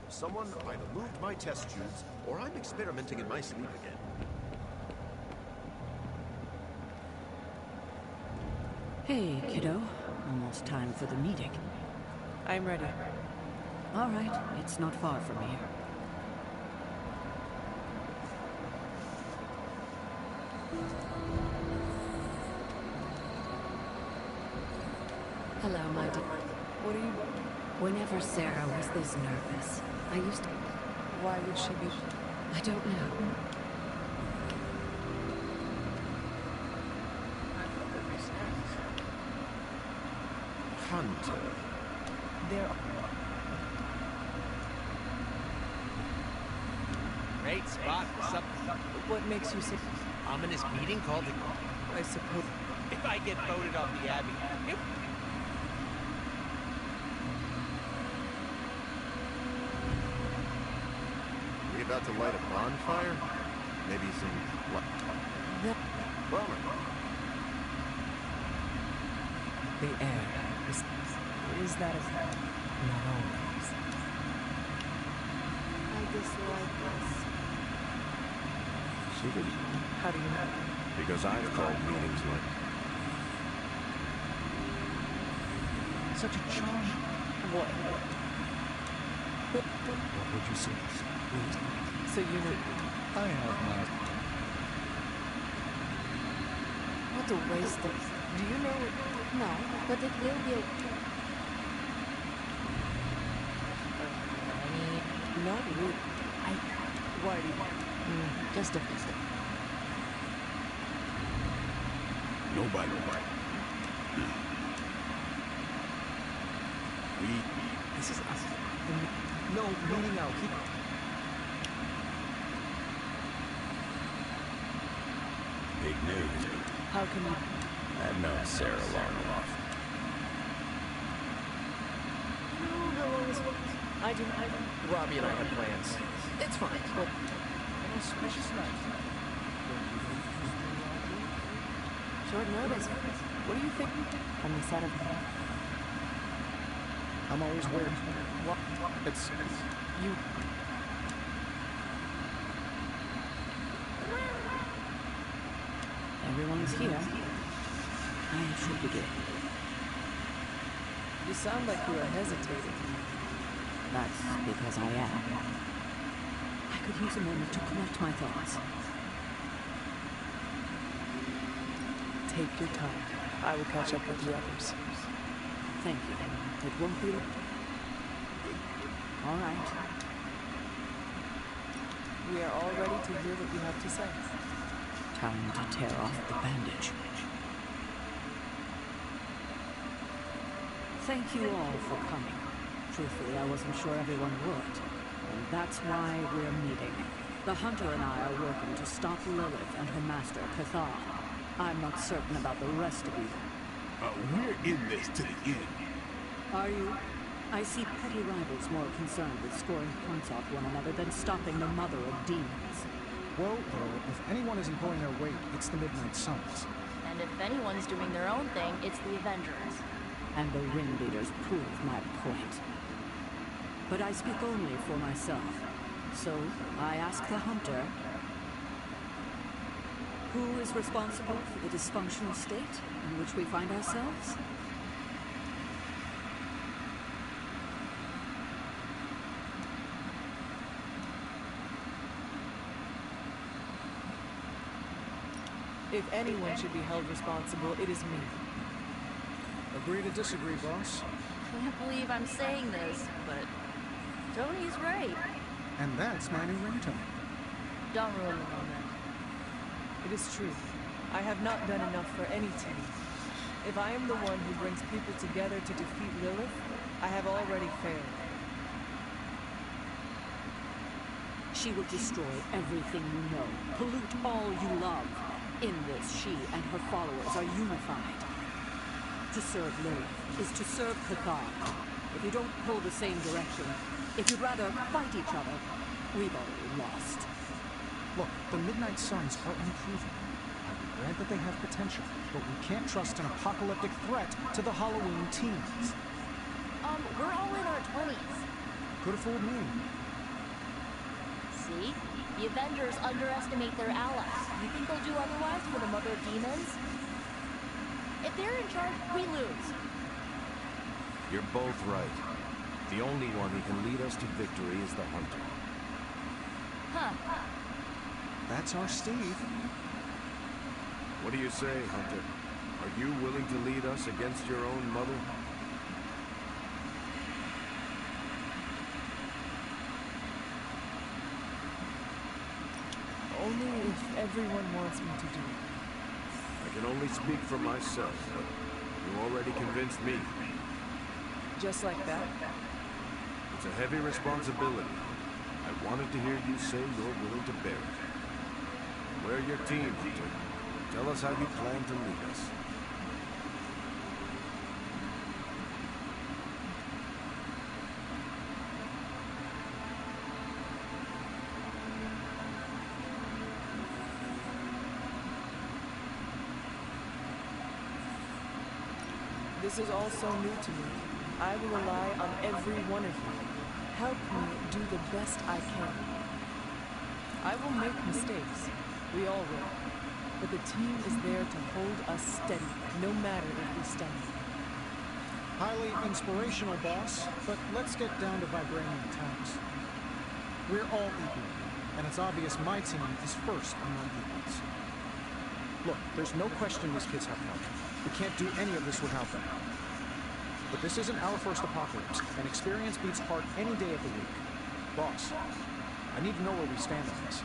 [SPEAKER 16] Someone either moved my test tubes, or I'm experimenting in my sleep again.
[SPEAKER 11] Hey, kiddo. Almost time for the meeting.
[SPEAKER 6] I'm ready.
[SPEAKER 11] All right, it's not far from here.
[SPEAKER 2] Hello, my dear.
[SPEAKER 6] What are you...
[SPEAKER 2] Whenever Sarah was this nervous, I used to...
[SPEAKER 6] Why would she be...
[SPEAKER 2] I don't know.
[SPEAKER 8] Hunter.
[SPEAKER 6] There...
[SPEAKER 5] Great spot. What's up?
[SPEAKER 6] What makes you say...
[SPEAKER 5] Ominous meeting called the...
[SPEAKER 6] I suppose...
[SPEAKER 5] If I get voted off the Abbey...
[SPEAKER 16] We about to light a bonfire? Maybe some... Bummer.
[SPEAKER 10] The air is that of... Not always.
[SPEAKER 2] I dislike this.
[SPEAKER 8] She didn't.
[SPEAKER 6] How do you know?
[SPEAKER 8] Because I've called meetings like...
[SPEAKER 7] Such a charm.
[SPEAKER 6] What?
[SPEAKER 14] What would you say? Please.
[SPEAKER 6] So you know...
[SPEAKER 14] I have my...
[SPEAKER 2] What a waste of...
[SPEAKER 6] Do you know...
[SPEAKER 2] No, but it will be...
[SPEAKER 6] Not really. Why do you...
[SPEAKER 2] Just a...
[SPEAKER 8] Nobody.
[SPEAKER 7] This is us. No, meeting out.
[SPEAKER 12] Big news.
[SPEAKER 6] How can you...
[SPEAKER 12] I've known Sarah long enough.
[SPEAKER 6] I do...
[SPEAKER 5] Robbie and I have plans.
[SPEAKER 6] It's fine. Well,
[SPEAKER 7] Auspicious night.
[SPEAKER 2] Short notice.
[SPEAKER 6] what do you think?
[SPEAKER 2] From the set of...
[SPEAKER 7] I'm always weird.
[SPEAKER 6] What?
[SPEAKER 7] It's...
[SPEAKER 6] You...
[SPEAKER 11] Everyone's here. I should begin.
[SPEAKER 6] You sound like you are hesitating.
[SPEAKER 11] That's because I am. I could use a moment to collect my thoughts.
[SPEAKER 6] Take your time. I will catch up with the others.
[SPEAKER 11] Thank you. It won't be... All right.
[SPEAKER 6] We are all ready to hear what you have to say.
[SPEAKER 11] Time to tear off the bandage. Thank you all for coming. Truthfully, I wasn't sure everyone would. And that's why we're meeting. The Hunter and I are working to stop Lilith and her master, Cathar. I'm not certain about the rest of you.
[SPEAKER 1] We're in this to the end.
[SPEAKER 11] Are you? I see petty rivals more concerned with scoring points off one another than stopping the mother of demons.
[SPEAKER 7] Well, if anyone isn't pulling their weight, it's the Midnight Suns.
[SPEAKER 13] And if anyone's doing their own thing, it's the Avengers.
[SPEAKER 11] And the ringleaders prove my point. But I speak only for myself. So, I ask the Hunter, who is responsible for the dysfunctional state in which we find ourselves?
[SPEAKER 6] If anyone should be held responsible, it is me.
[SPEAKER 7] Agree to disagree, boss.
[SPEAKER 13] Can't believe I'm saying this, but Tony's right.
[SPEAKER 7] And that's my new ringtone.
[SPEAKER 13] Don't ruin the moment.
[SPEAKER 6] It is true. I have not done enough for any team. If I am the one who brings people together to defeat Lilith, I have already failed.
[SPEAKER 11] She will destroy everything you know, pollute all you love. In this, she and her followers are unified. To serve Lilith is to serve Cathar. If you don't pull the same direction, if you'd rather fight each other, we've already lost.
[SPEAKER 7] Look, the Midnight Suns are improving. I grant that they have potential, but we can't trust an apocalyptic threat to the Halloween teens.
[SPEAKER 13] We're all in our 20s.
[SPEAKER 7] Could have fooled me.
[SPEAKER 13] See? The Avengers underestimate their allies. You think they'll do otherwise for the Mother of Demons? If they're in charge, we lose.
[SPEAKER 8] You're both right. The only one who can lead us to victory is the Hunter.
[SPEAKER 13] Huh.
[SPEAKER 7] That's our Steve.
[SPEAKER 8] What do you say, Hunter? Are you willing to lead us against your own mother?
[SPEAKER 6] Only if everyone wants me to do it.
[SPEAKER 8] I can only speak for myself, but you already convinced me.
[SPEAKER 6] Just like that?
[SPEAKER 8] It's a heavy responsibility. I wanted to hear you say you're willing to bear it. We're your team, Hunter. Tell us how you plan to lead us.
[SPEAKER 6] This is all so new to me. I will rely on every one of you. Help me do the best I can. I will make mistakes. We all will. But the team is there to hold us steady, no matter if we stumble.
[SPEAKER 7] Highly inspirational, boss, but let's get down to vibranium attacks. We're all equal, and it's obvious my team is first among equals. Look, there's no question these kids have help. We can't do any of this without them. But this isn't our first apocalypse, and experience beats heart any day of the week. Boss, I need to know where we stand on this.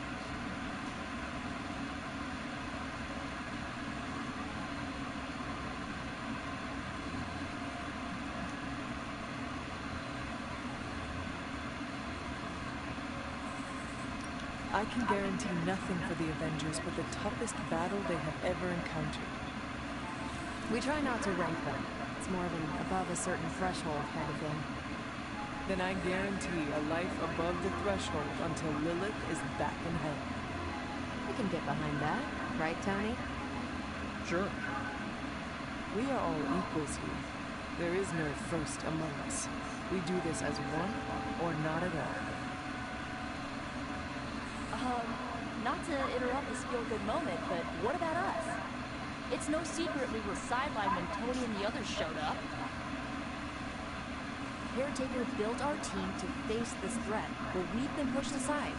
[SPEAKER 6] I can guarantee nothing for the Avengers but the toughest battle they have ever encountered.
[SPEAKER 2] We try not to rank them. It's more of an above a certain threshold kind of thing.
[SPEAKER 6] Then I guarantee a life above the threshold until Lilith is back in hell.
[SPEAKER 2] We can get behind that, right, Tony?
[SPEAKER 7] Sure.
[SPEAKER 6] We are all equals here. There is no first among us. We do this as one or not at all.
[SPEAKER 13] Not to interrupt this feel-good moment, but what about us? It's no secret we were sidelined when Tony and the others showed up. Caretaker built our team to face this threat, but we've been pushed aside.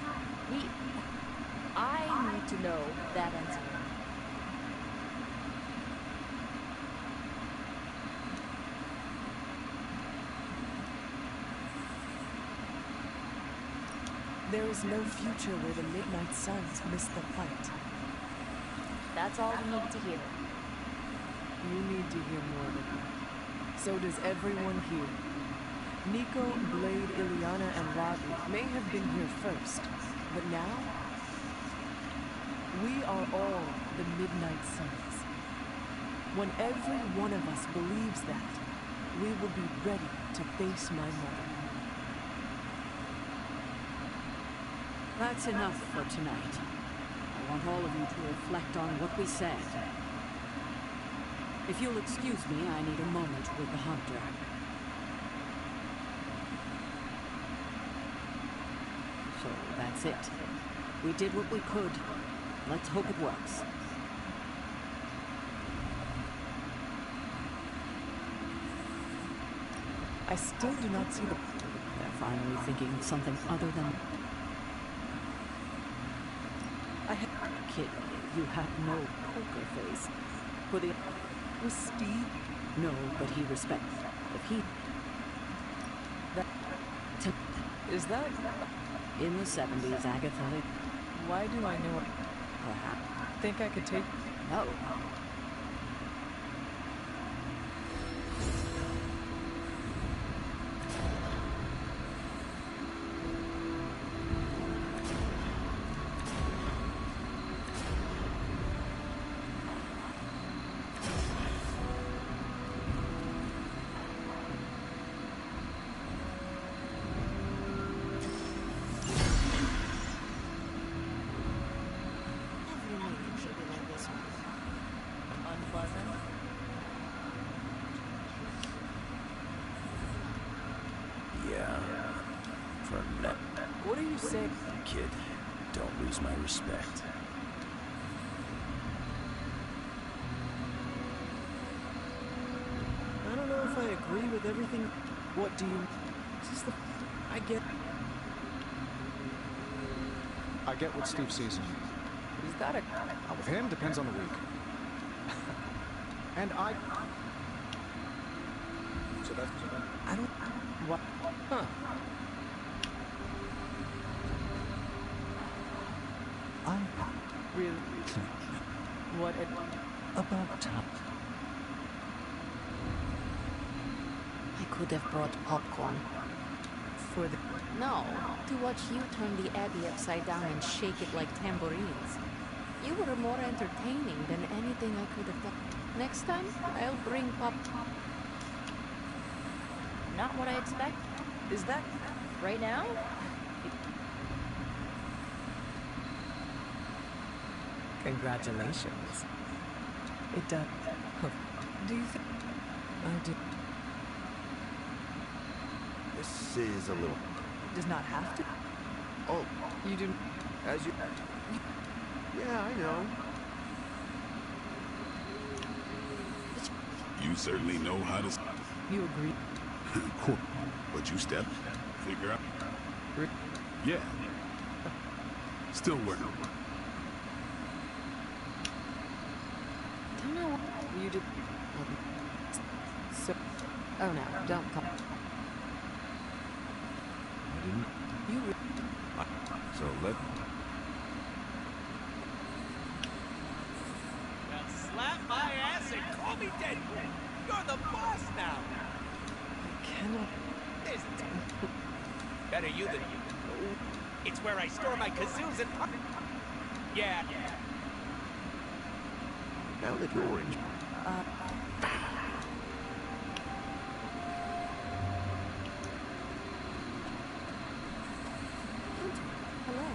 [SPEAKER 13] I need to know that ends here.
[SPEAKER 6] There is no future where the Midnight Suns miss the fight.
[SPEAKER 13] That's all we needed to hear.
[SPEAKER 6] You need to hear more than that. So does everyone here. Nico, Blade, Ileana, and Robbie may have been here first, but now, we are all the Midnight Suns. When every one of us believes that, we will be ready to face my mother.
[SPEAKER 3] That's enough for tonight. I want all of you to reflect on what we said. If you'll excuse me, I need a moment with the Hunter. So that's it. We did what we could. Let's hope it works.
[SPEAKER 6] I still do not see the...
[SPEAKER 3] They're finally thinking something other than... Kid, you have no poker face. For the...
[SPEAKER 6] Was Steve?
[SPEAKER 3] No, but he respects. If he...
[SPEAKER 6] That... Is that...
[SPEAKER 3] In the 70s, Agatha...
[SPEAKER 6] Why do I know it?
[SPEAKER 3] Perhaps.
[SPEAKER 6] Think I could take...
[SPEAKER 3] No.
[SPEAKER 15] say?
[SPEAKER 12] Kid, don't lose my respect.
[SPEAKER 15] I don't know if I agree with everything. What do you... I
[SPEAKER 7] get what Steve sees in you.
[SPEAKER 15] Is that a...
[SPEAKER 7] With him, depends on the week. And I... So that's...
[SPEAKER 15] I don't... What? Huh.
[SPEAKER 14] I
[SPEAKER 15] Really? What
[SPEAKER 14] about time.
[SPEAKER 2] I could have brought popcorn.
[SPEAKER 15] For the...
[SPEAKER 2] No, to watch you turn the Abbey upside down and shake it like tambourines. You were more entertaining than anything I could have done. Next time, I'll bring pop...
[SPEAKER 13] Not what I expect.
[SPEAKER 15] Is that...
[SPEAKER 13] Right now?
[SPEAKER 6] Congratulations. It does. Do you think... I do.
[SPEAKER 16] This is a little...
[SPEAKER 6] Does not have to.
[SPEAKER 16] Oh,
[SPEAKER 6] You do.
[SPEAKER 16] as you... Yeah, I know.
[SPEAKER 1] You certainly know how to...
[SPEAKER 6] You agree?
[SPEAKER 1] Cool. But you step, figure out... Yeah. Still working.
[SPEAKER 2] Don't know what
[SPEAKER 6] You did.
[SPEAKER 2] So... Oh no, don't call...
[SPEAKER 1] I didn't...
[SPEAKER 6] You.
[SPEAKER 8] So let...
[SPEAKER 5] Now slap my ass and call me Deadpool. You're the boss now.
[SPEAKER 6] I cannot.
[SPEAKER 5] There's better you than you. It's where I store my kazoos and... Yeah.
[SPEAKER 16] Now that you're in...
[SPEAKER 2] Hello.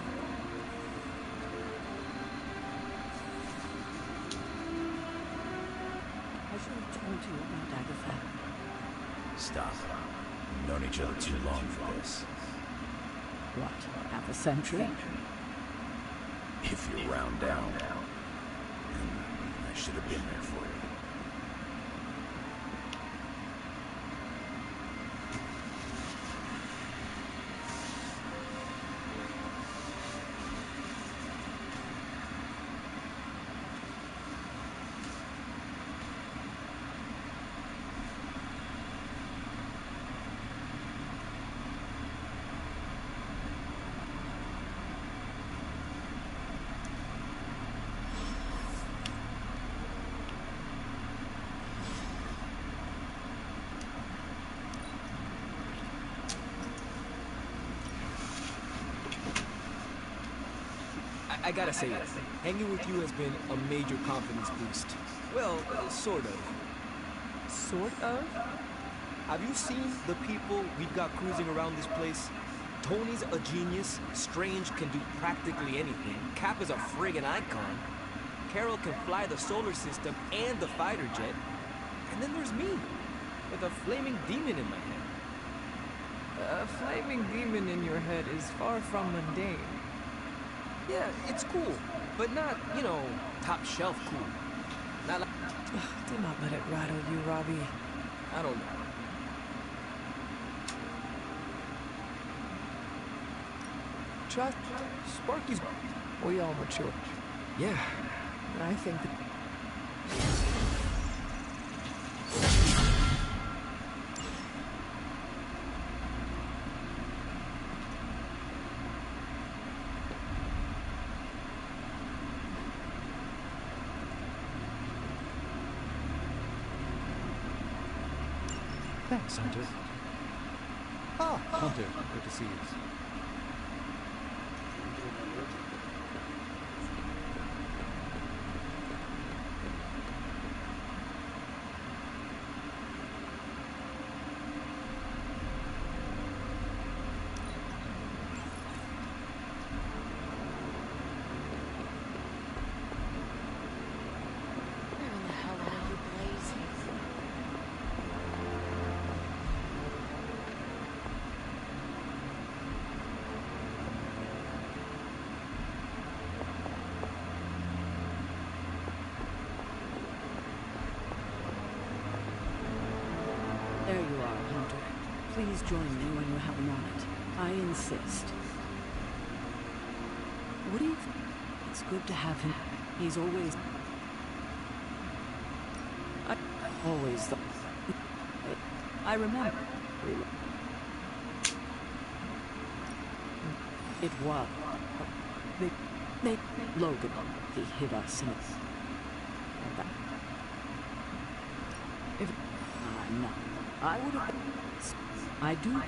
[SPEAKER 11] I should have told you about Agatha.
[SPEAKER 12] Stop. We've known each other too long for this.
[SPEAKER 11] What, half a century?
[SPEAKER 12] If you round down, then I should have been there for you.
[SPEAKER 15] I gotta say this. Hanging with you has been a major confidence boost. Well, sort of.
[SPEAKER 6] Sort of?
[SPEAKER 15] Have you seen the people we've got cruising around this place? Tony's a genius, Strange can do practically anything, Cap is a friggin' icon, Carol can fly the solar system and the fighter jet, and then there's me, with a flaming demon in my head.
[SPEAKER 6] A flaming demon in your head is far from mundane.
[SPEAKER 15] Yeah, it's cool, but not, you know, top shelf cool. Not like...
[SPEAKER 6] Do not let it rattle you, Robbie.
[SPEAKER 15] I don't know.
[SPEAKER 6] Trust.
[SPEAKER 15] Sparky's...
[SPEAKER 6] We all mature.
[SPEAKER 15] Yeah.
[SPEAKER 6] And I think that...
[SPEAKER 7] Thanks, Hunter. Ah, Hunter. Good to see you.
[SPEAKER 2] Where in the hell are you, Blaze?
[SPEAKER 11] Please join me when you have a moment. I insist. What do you think? It's good to have him. He's always... always the... I remember. It was. They... Logan, he hit us and it's... If... no. I would have... I do...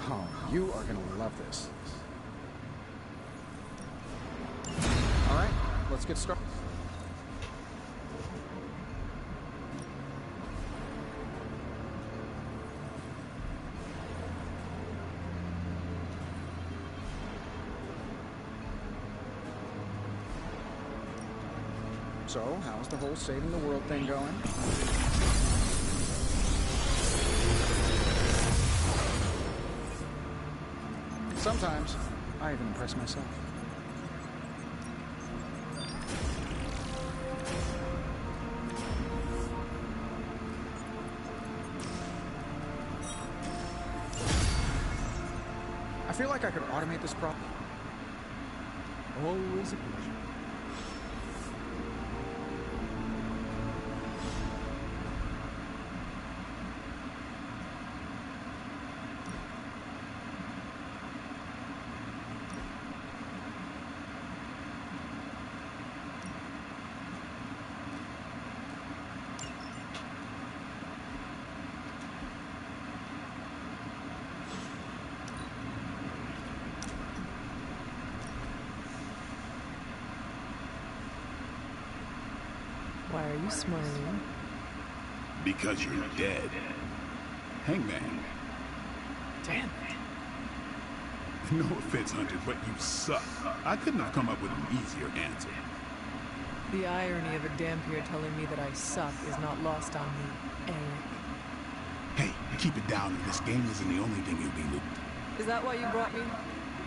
[SPEAKER 17] Oh, you are gonna love this. All right, let's get started. So, how's the whole saving the world thing going? Sometimes, I even impress myself. I feel like I could automate this problem. Always a pleasure.
[SPEAKER 6] Why are you smiling?
[SPEAKER 18] Because you're dead. Hangman.
[SPEAKER 6] Damn it.
[SPEAKER 18] No offense, Hunter, but you suck. I couldn't have come up with an easier answer.
[SPEAKER 6] The irony of a Dampier telling me that I suck is not lost on me, Eric.
[SPEAKER 18] Hey, keep it down. This game isn't the only thing you'll be looking.
[SPEAKER 6] Is that why you brought me?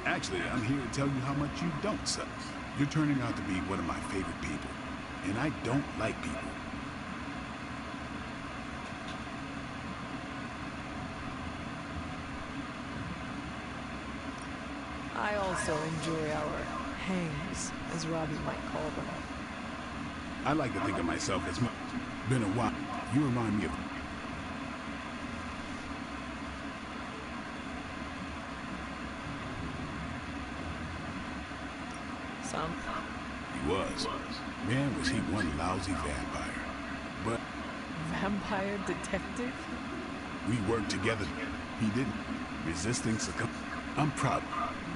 [SPEAKER 18] Actually, I'm here to tell you how much you don't suck. You're turning out to be one of my favorite people. And I don't like people.
[SPEAKER 6] I also enjoy our hangs, as Robbie might call them.
[SPEAKER 18] I like to think of myself as much. Been a while. You remind me of...
[SPEAKER 6] Some.
[SPEAKER 18] He was. Man, was he one lousy vampire. But...
[SPEAKER 6] Vampire detective?
[SPEAKER 18] We worked together. He didn't. Resisting succumb. I'm proud.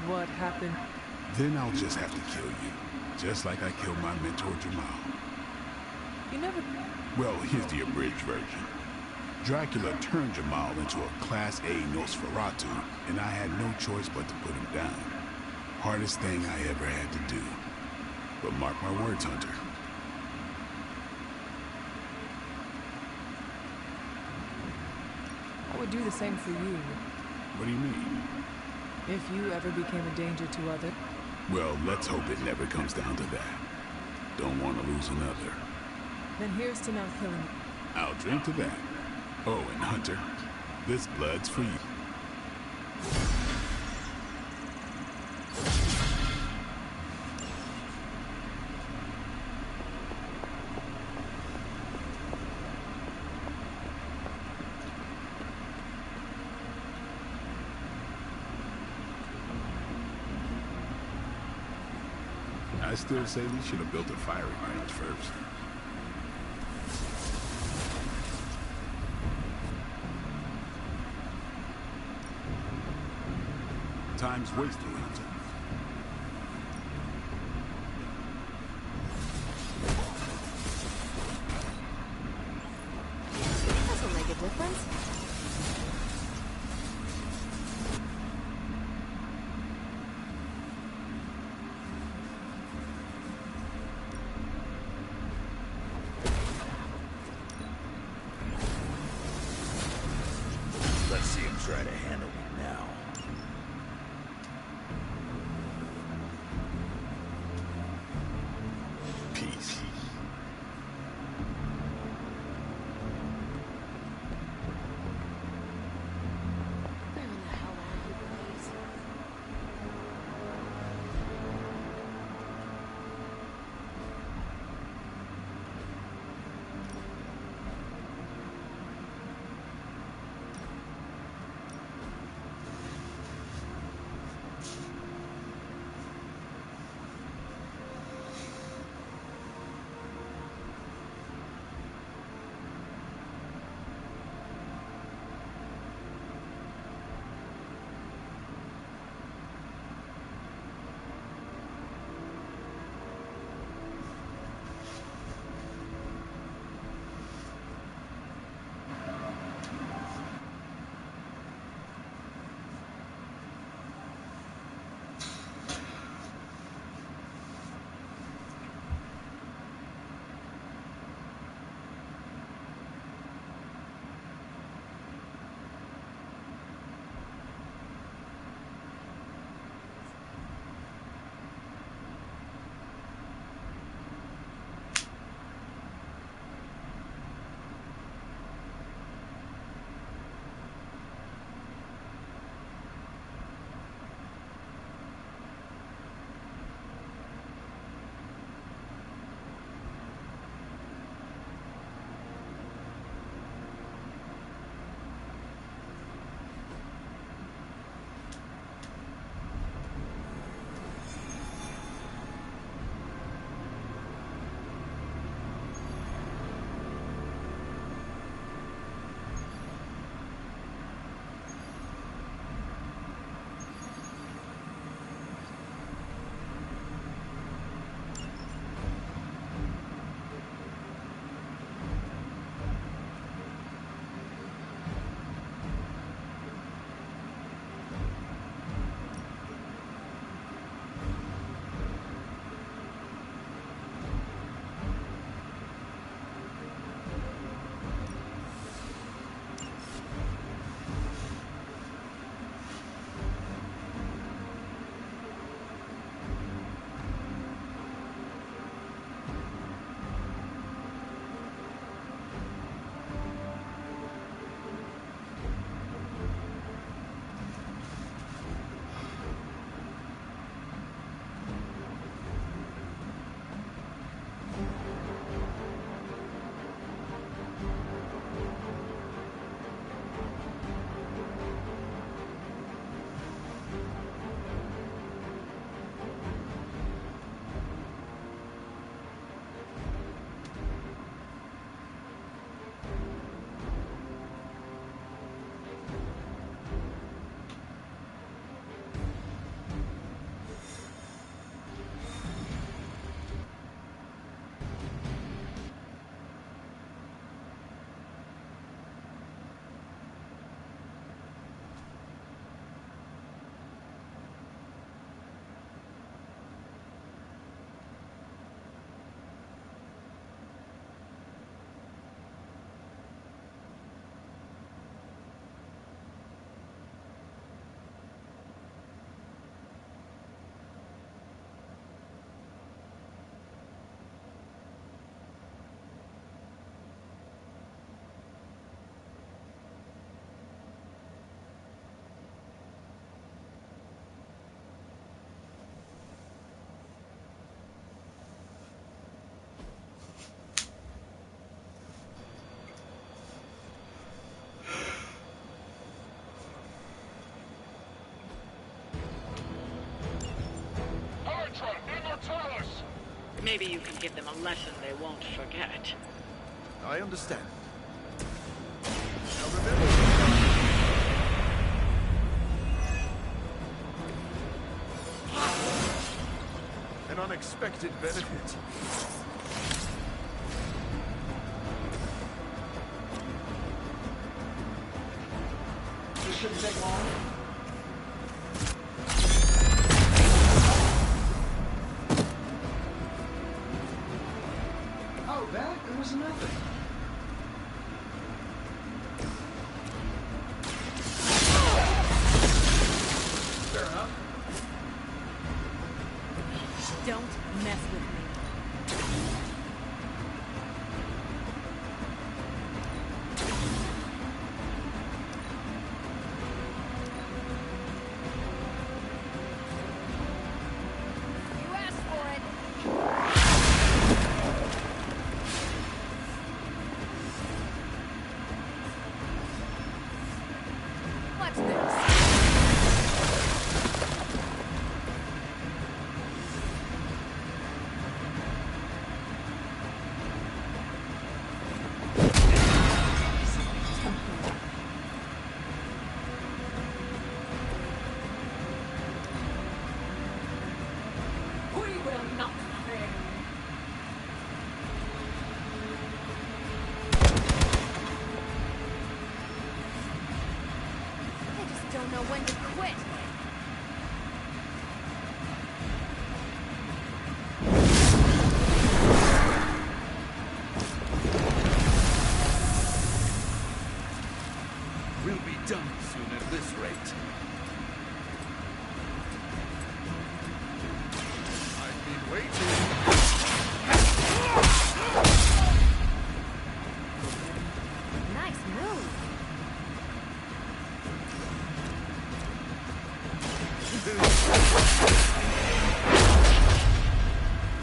[SPEAKER 6] What happened?
[SPEAKER 18] Then I'll just have to kill you. Just like I killed my mentor, Jamal.
[SPEAKER 6] You never...
[SPEAKER 18] Well, here's the abridged version. Dracula turned Jamal into a Class A Nosferatu, and I had no choice but to put him down. Hardest thing I ever had to do. But mark my words, Hunter.
[SPEAKER 6] I would do the same for you.
[SPEAKER 18] What do you mean?
[SPEAKER 6] If you ever became a danger to others.
[SPEAKER 18] Well, let's hope it never comes down to that. Don't want to lose another.
[SPEAKER 6] Then here's to not killing you.
[SPEAKER 18] I'll drink to that. Oh, and Hunter, this blood's for you. I still say we should have built a firing range first. Time's wasted, Hunter.
[SPEAKER 13] This'll make a difference.
[SPEAKER 12] Let's see him try to handle me now.
[SPEAKER 3] Maybe you can give them a lesson they won't forget.
[SPEAKER 16] I understand. Now remember, an unexpected benefit.
[SPEAKER 17] This shouldn't take long. Oh, that? It was nothing. Fair enough.
[SPEAKER 11] Don't mess with me.
[SPEAKER 2] You asked for it. Watch this.
[SPEAKER 11] We will not fail.
[SPEAKER 2] I just don't know when to quit.
[SPEAKER 16] We'll be done soon at this rate. I've been waiting.
[SPEAKER 2] Nice move.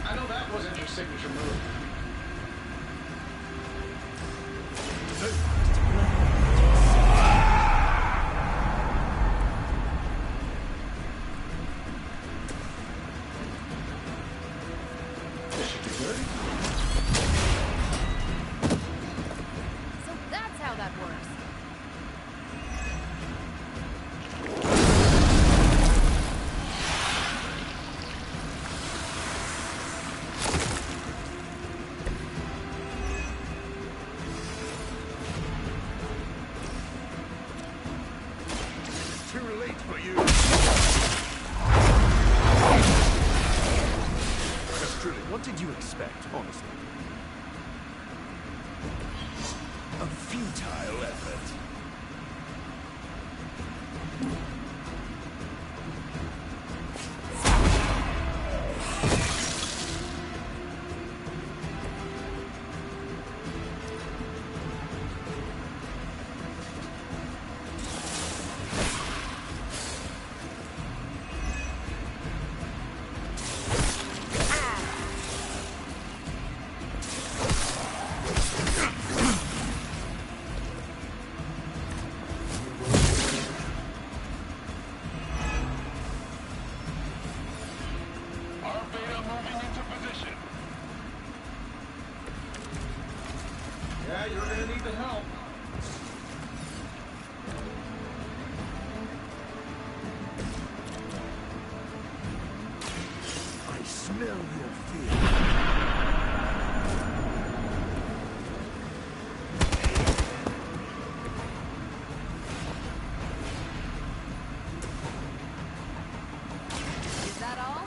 [SPEAKER 17] I know that wasn't your signature move. This should be good.
[SPEAKER 2] So that's how that works.
[SPEAKER 16] Too late for you. Truly, what did you expect, honestly? A futile effort.
[SPEAKER 17] Yeah, you're gonna need the help.
[SPEAKER 16] I smell your fear.
[SPEAKER 2] Is that all?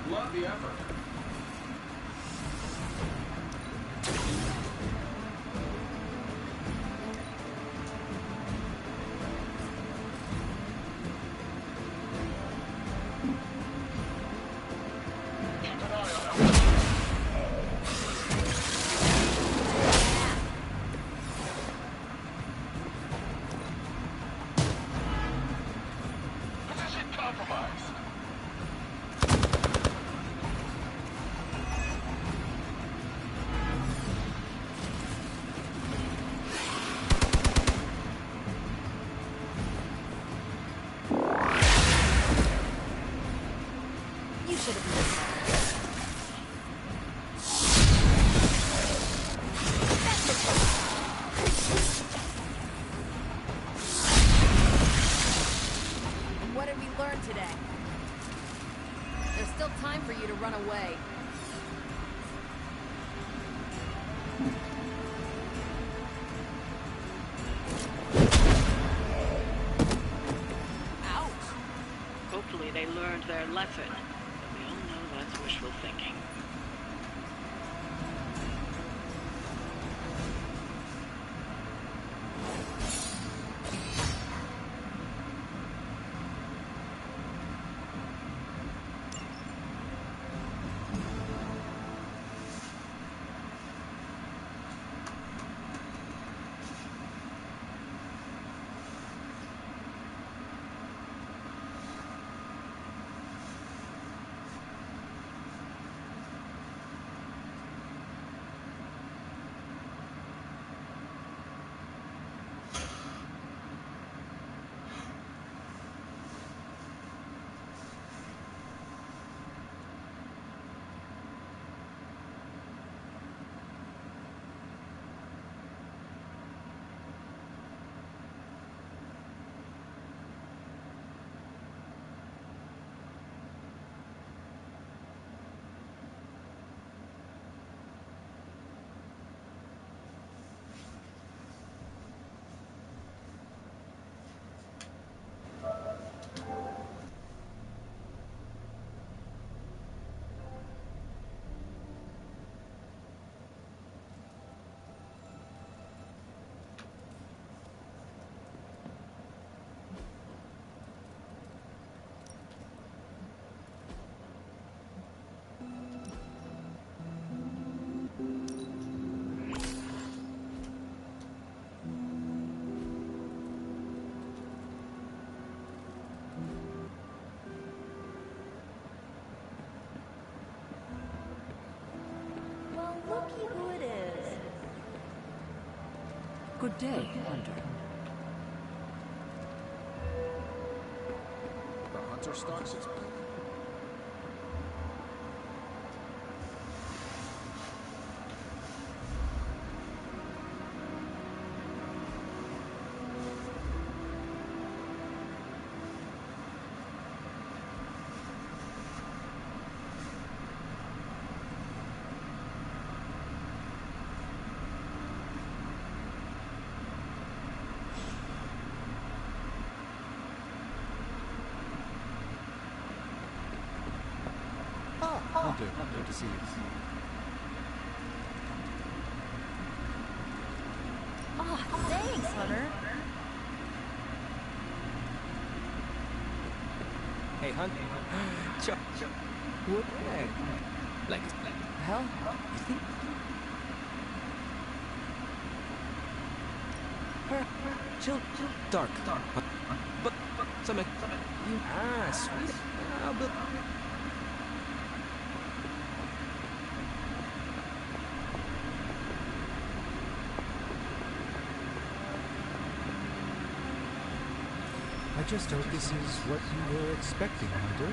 [SPEAKER 17] Love the effort.
[SPEAKER 13] should have listened.
[SPEAKER 2] What did we learn today? There's still time for you to run away.
[SPEAKER 3] Hopefully they learned their lesson. But we all know that's wishful thinking.
[SPEAKER 13] Looky who it is.
[SPEAKER 11] Good day, Hunter.
[SPEAKER 7] The hunter stalks its prey.
[SPEAKER 19] Hunter, good to see you.
[SPEAKER 13] Oh, thanks, Hunter.
[SPEAKER 15] Hey, Hunter. Chuck. What the heck? Like hell? You think? Chill. Dark. But some. Ah, sweet. I'll build.
[SPEAKER 19] I just hope this is what you were expecting, Hunter.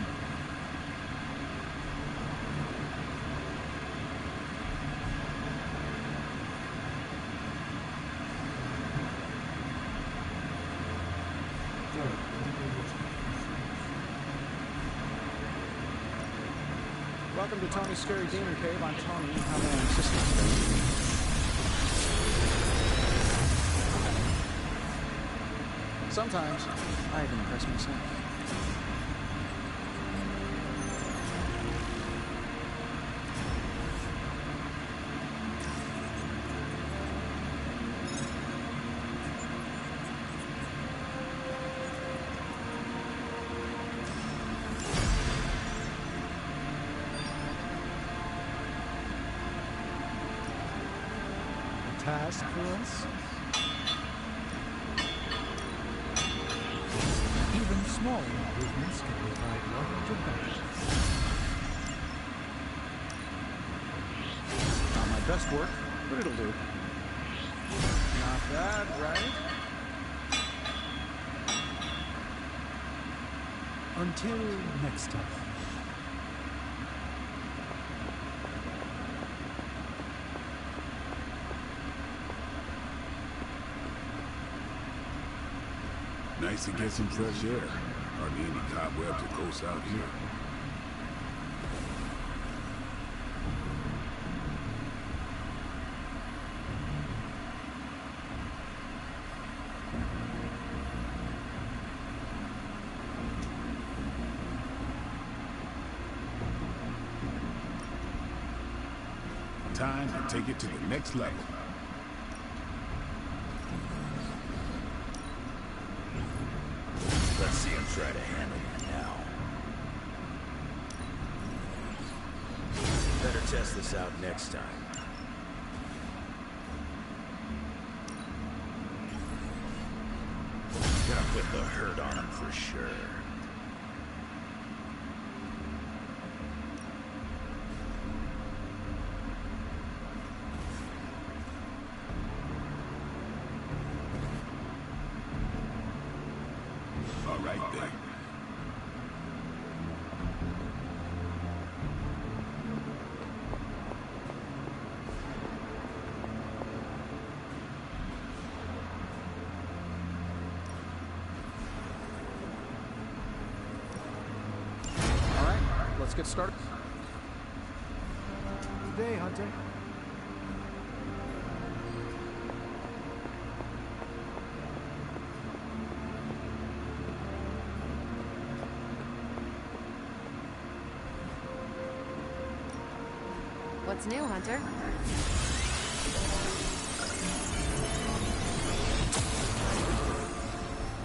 [SPEAKER 7] Welcome to Tony's Scary Demon Cave. I'm Tony. How may I assist you? Sometimes I even impress myself.
[SPEAKER 19] A task for us? Even small improvements can provide large benefits.
[SPEAKER 7] Not my best work, but it'll do. Not bad, right?
[SPEAKER 19] Until next time.
[SPEAKER 18] Nice to get some fresh air. Hardly any cobwebs or ghosts out here. Time to take it to the next level.
[SPEAKER 12] Let's see him try to handle you now. Better test this out next time. Gonna put the hurt on him for sure.
[SPEAKER 18] All right then.
[SPEAKER 7] All right, let's get started. Good day, Hunter.
[SPEAKER 2] What's new, Hunter?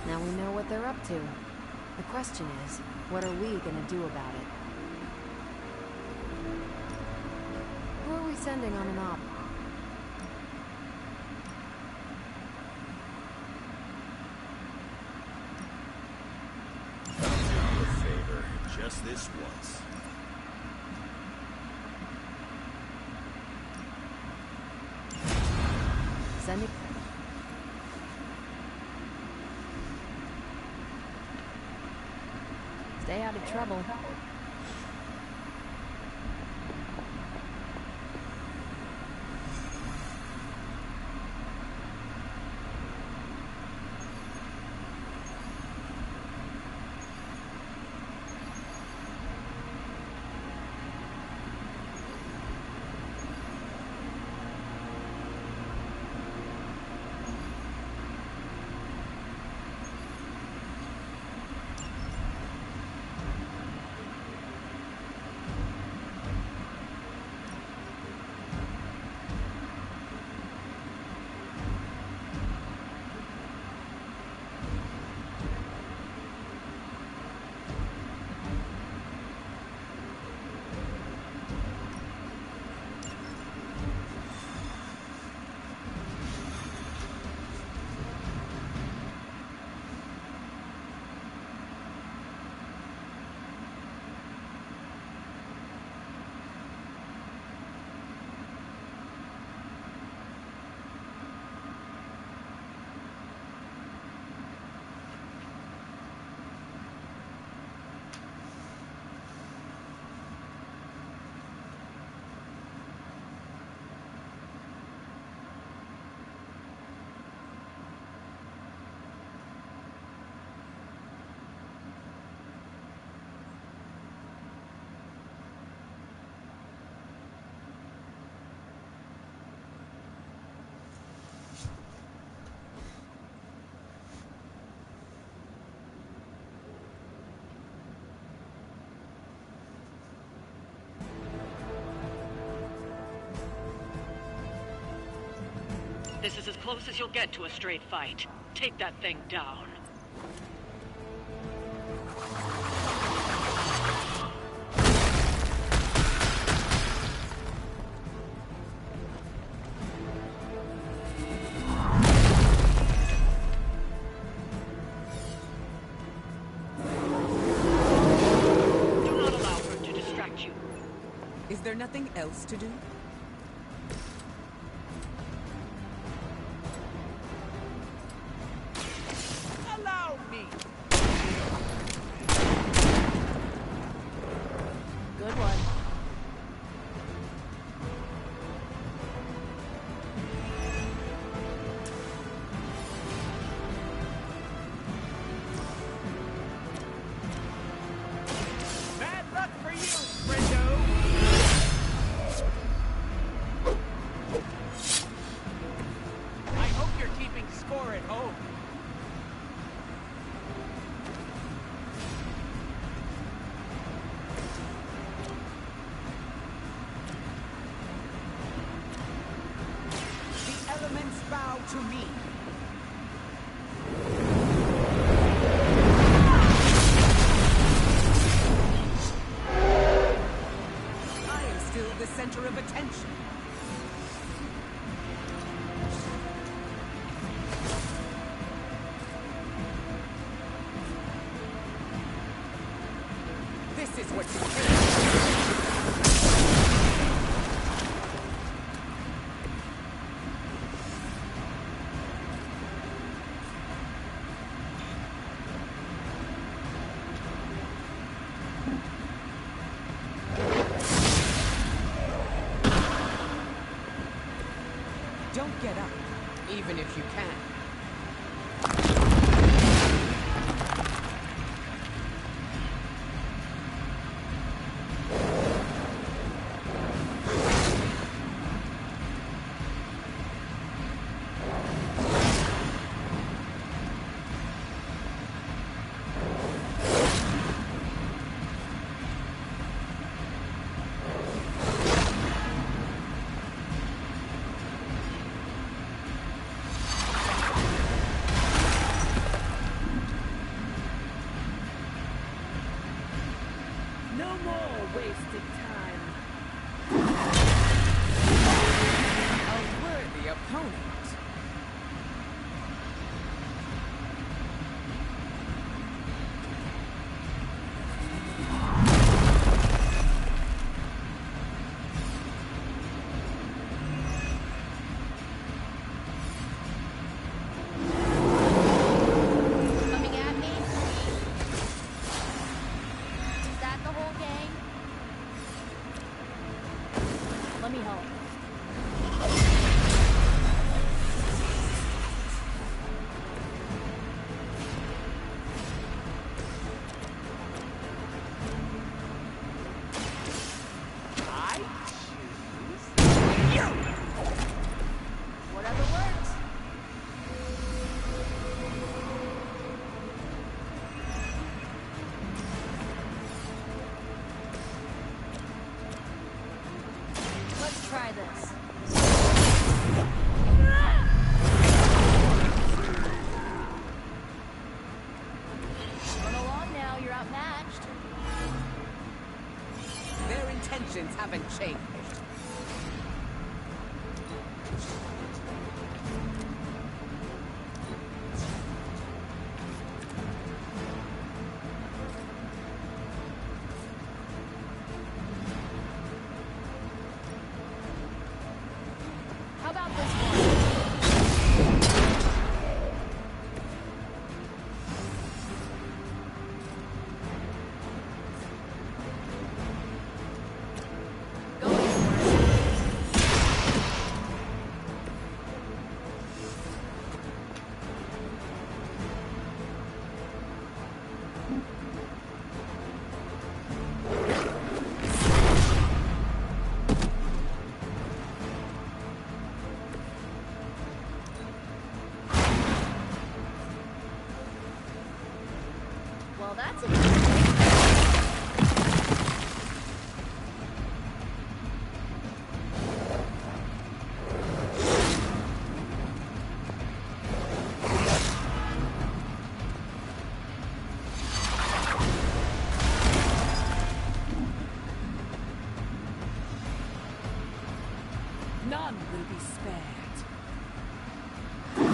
[SPEAKER 2] Now we know what they're up to. The question is, what are we gonna do about it? Who are we sending on an op?
[SPEAKER 12] I'll do you a favor, just this once.
[SPEAKER 2] Send it. Stay out of trouble.
[SPEAKER 3] This is as close as you'll get to a straight fight. Take that thing down. Do not allow her to distract you.
[SPEAKER 10] Is there nothing else to do?
[SPEAKER 5] Allow me!
[SPEAKER 13] Good one.
[SPEAKER 10] is what you came. Don't get up, even if you can.
[SPEAKER 11] No more wasted time.
[SPEAKER 10] A worthy opponent.
[SPEAKER 13] Coming at me? Is that the whole gang? Let me help.
[SPEAKER 10] I choose you!
[SPEAKER 13] Whatever works. Let's try this. Run along now, you're outmatched.
[SPEAKER 10] Their intentions haven't changed.
[SPEAKER 13] How about this one? Well, that's interesting.
[SPEAKER 10] None will be spared.
[SPEAKER 13] Get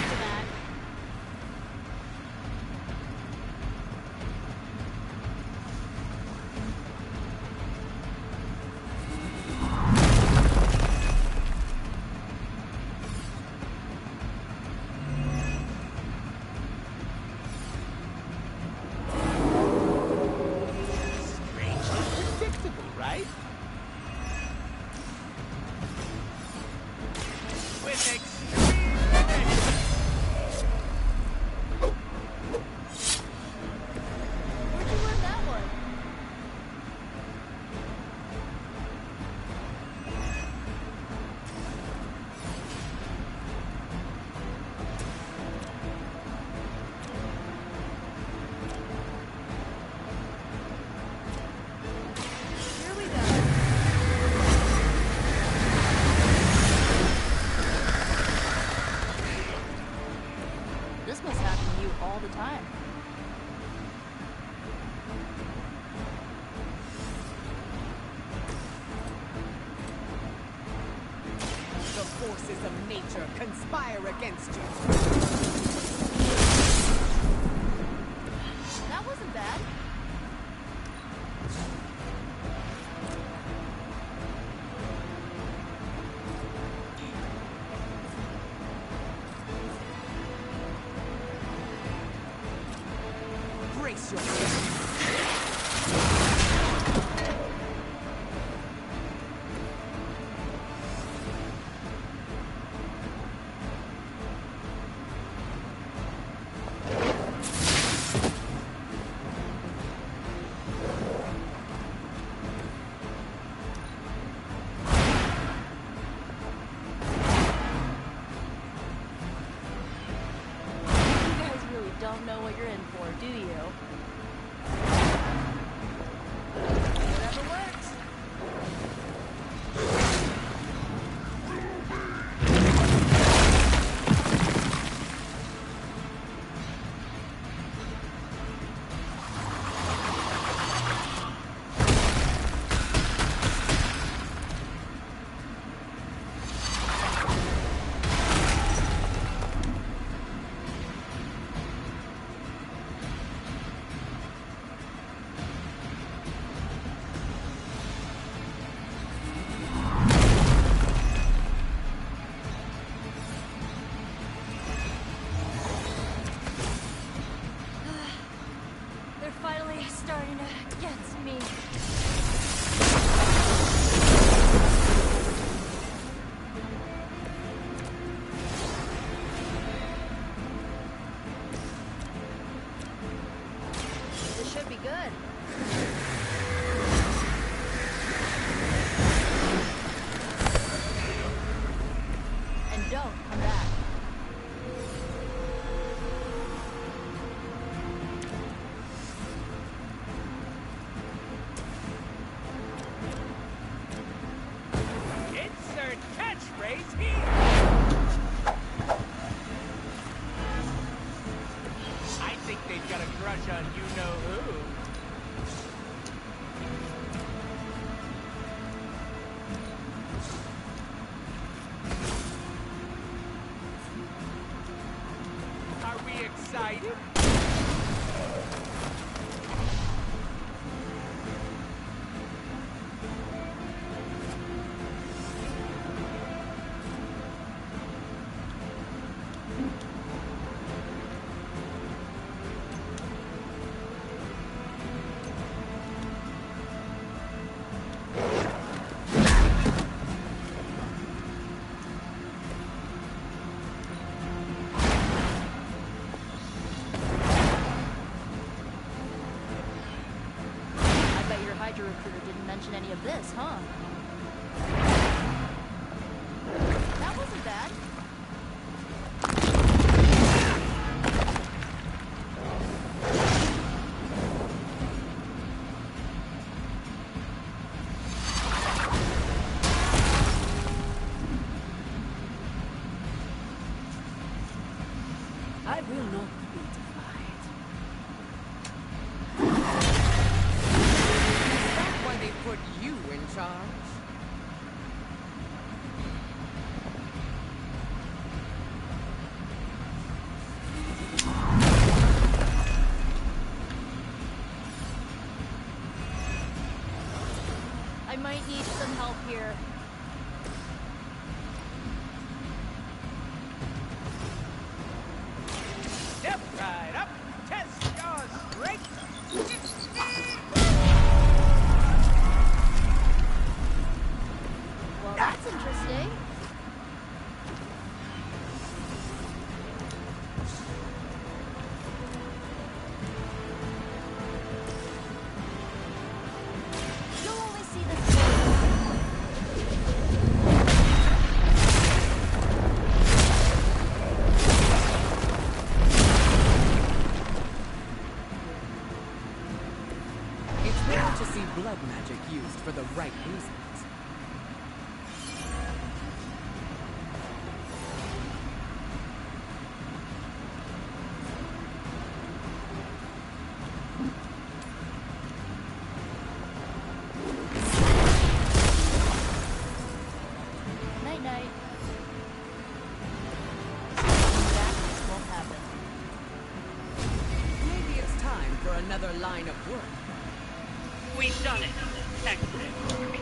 [SPEAKER 13] to that.
[SPEAKER 10] Strangely predictable, right?
[SPEAKER 5] With extreme finish.
[SPEAKER 13] Where'd you learn that one? Here we go. This must happen to you all the time.
[SPEAKER 10] The forces of nature conspire against you.
[SPEAKER 13] That wasn't bad.
[SPEAKER 11] Brace yourself.
[SPEAKER 13] Don't know what you're in for, do you? Whatever works. Finally starting to get to me. This should be good. And don't come back.
[SPEAKER 5] Excited?
[SPEAKER 13] Hydra recruiter didn't mention any of this, huh? That wasn't bad.
[SPEAKER 10] I will not be defied.
[SPEAKER 20] Is that why they put you in charge?
[SPEAKER 13] I might need some help here.
[SPEAKER 5] Step right up, test your strength.
[SPEAKER 13] Well, that's interesting. You'll only see this.
[SPEAKER 10] It's rare to see blood magic used for the right reasons.
[SPEAKER 13] Night-night. That won't happen.
[SPEAKER 10] Maybe it's time for another line of work.
[SPEAKER 3] We've done it. Excellent work.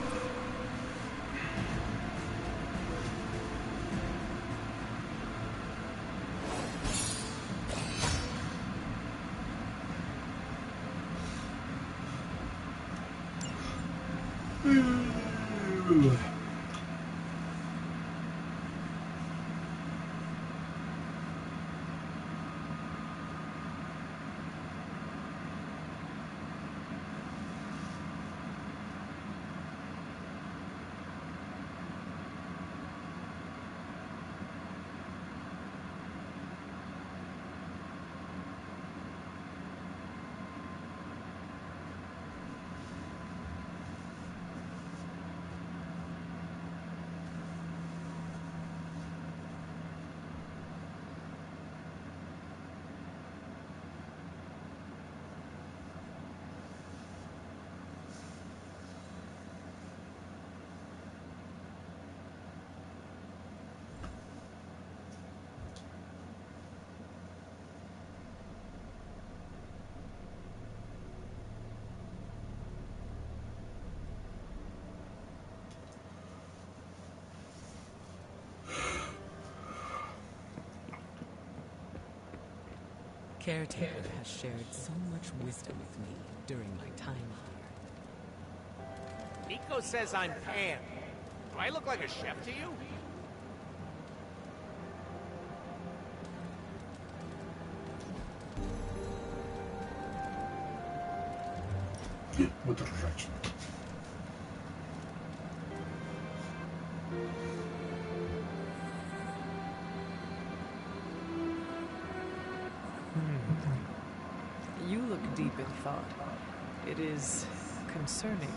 [SPEAKER 10] Caretaker has shared so much wisdom with me during my time here.
[SPEAKER 5] Nico says I'm Pan. Do I look like a chef to you?
[SPEAKER 1] Выдержать.
[SPEAKER 6] You look deep in thought. It is concerning.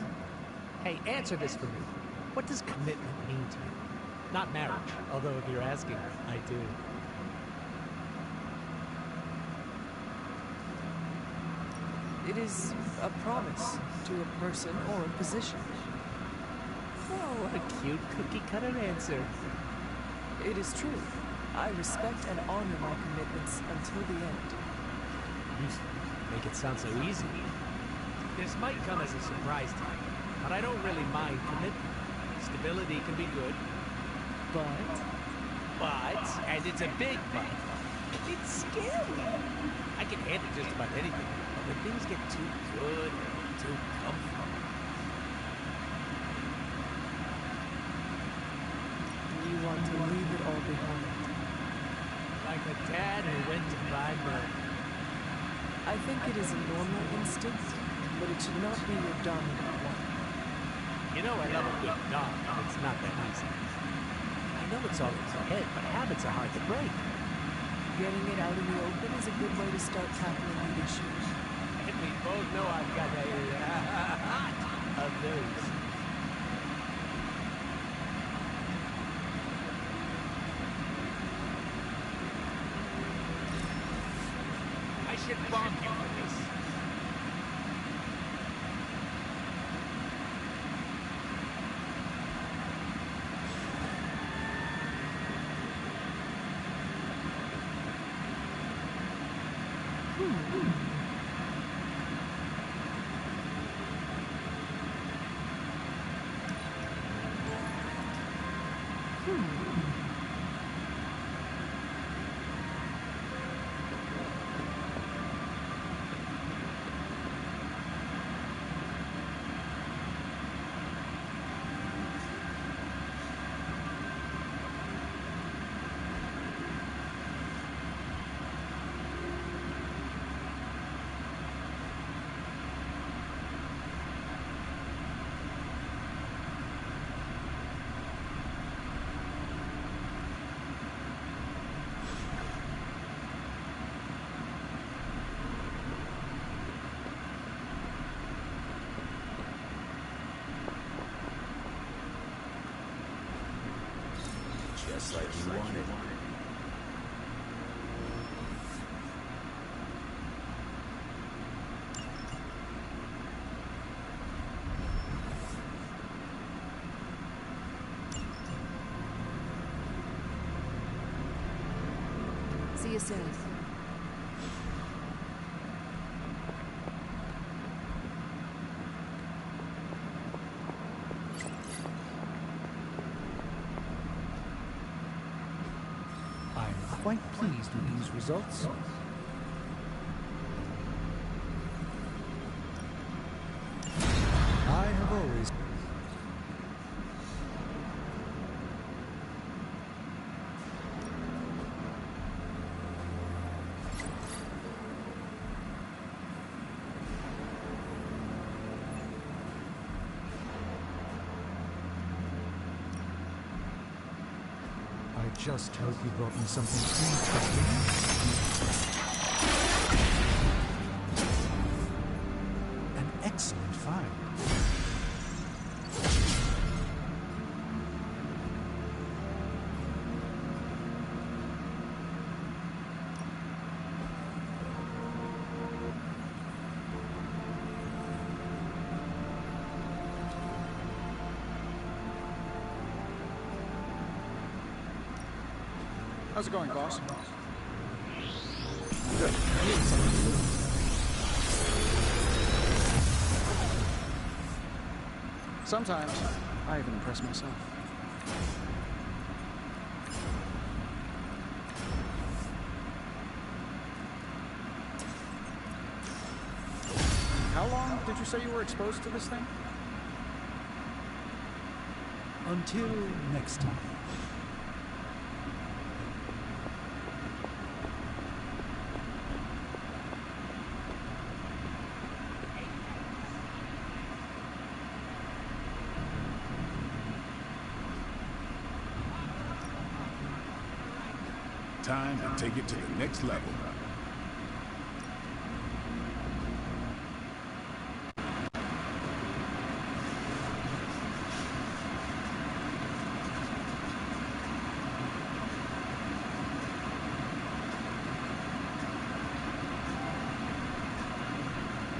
[SPEAKER 5] Hey, answer this for me. What does commitment mean to you? Not marriage, although if you're asking, I do.
[SPEAKER 6] It is a promise to a person or a position.
[SPEAKER 5] Oh, what a cute cookie-cutter answer.
[SPEAKER 6] It is true. I respect and honor my commitments until the end.
[SPEAKER 5] You make it sound so easy. This might come as a surprise to you, but I don't really mind commitment. Stability can be good. But, and it's a big but, it's scary. I can handle just about anything, but when things get too good, too comfortable.
[SPEAKER 6] You want to leave it all behind.
[SPEAKER 5] Like a dad who went to buy milk.
[SPEAKER 6] I think it is a normal instinct, but it should not be your dominant one.
[SPEAKER 5] You know I love a good dog, but it's not that easy. I know it's all in your head, but habits are hard to break.
[SPEAKER 6] Getting it out in the open is a good way to start tackling the issue.
[SPEAKER 5] And we both know I've got a lot of those. I should bonk you for this.
[SPEAKER 12] Just like you wanted.
[SPEAKER 2] See you soon.
[SPEAKER 14] Quite pleased with these results. I have always... I just hope you brought me something interesting. An excellent find.
[SPEAKER 7] How's it going, boss?
[SPEAKER 1] Good.
[SPEAKER 7] Sometimes, I even impress myself.
[SPEAKER 21] How long did you say you were exposed to this thing?
[SPEAKER 14] Until next time.
[SPEAKER 18] Time to take it to the next level.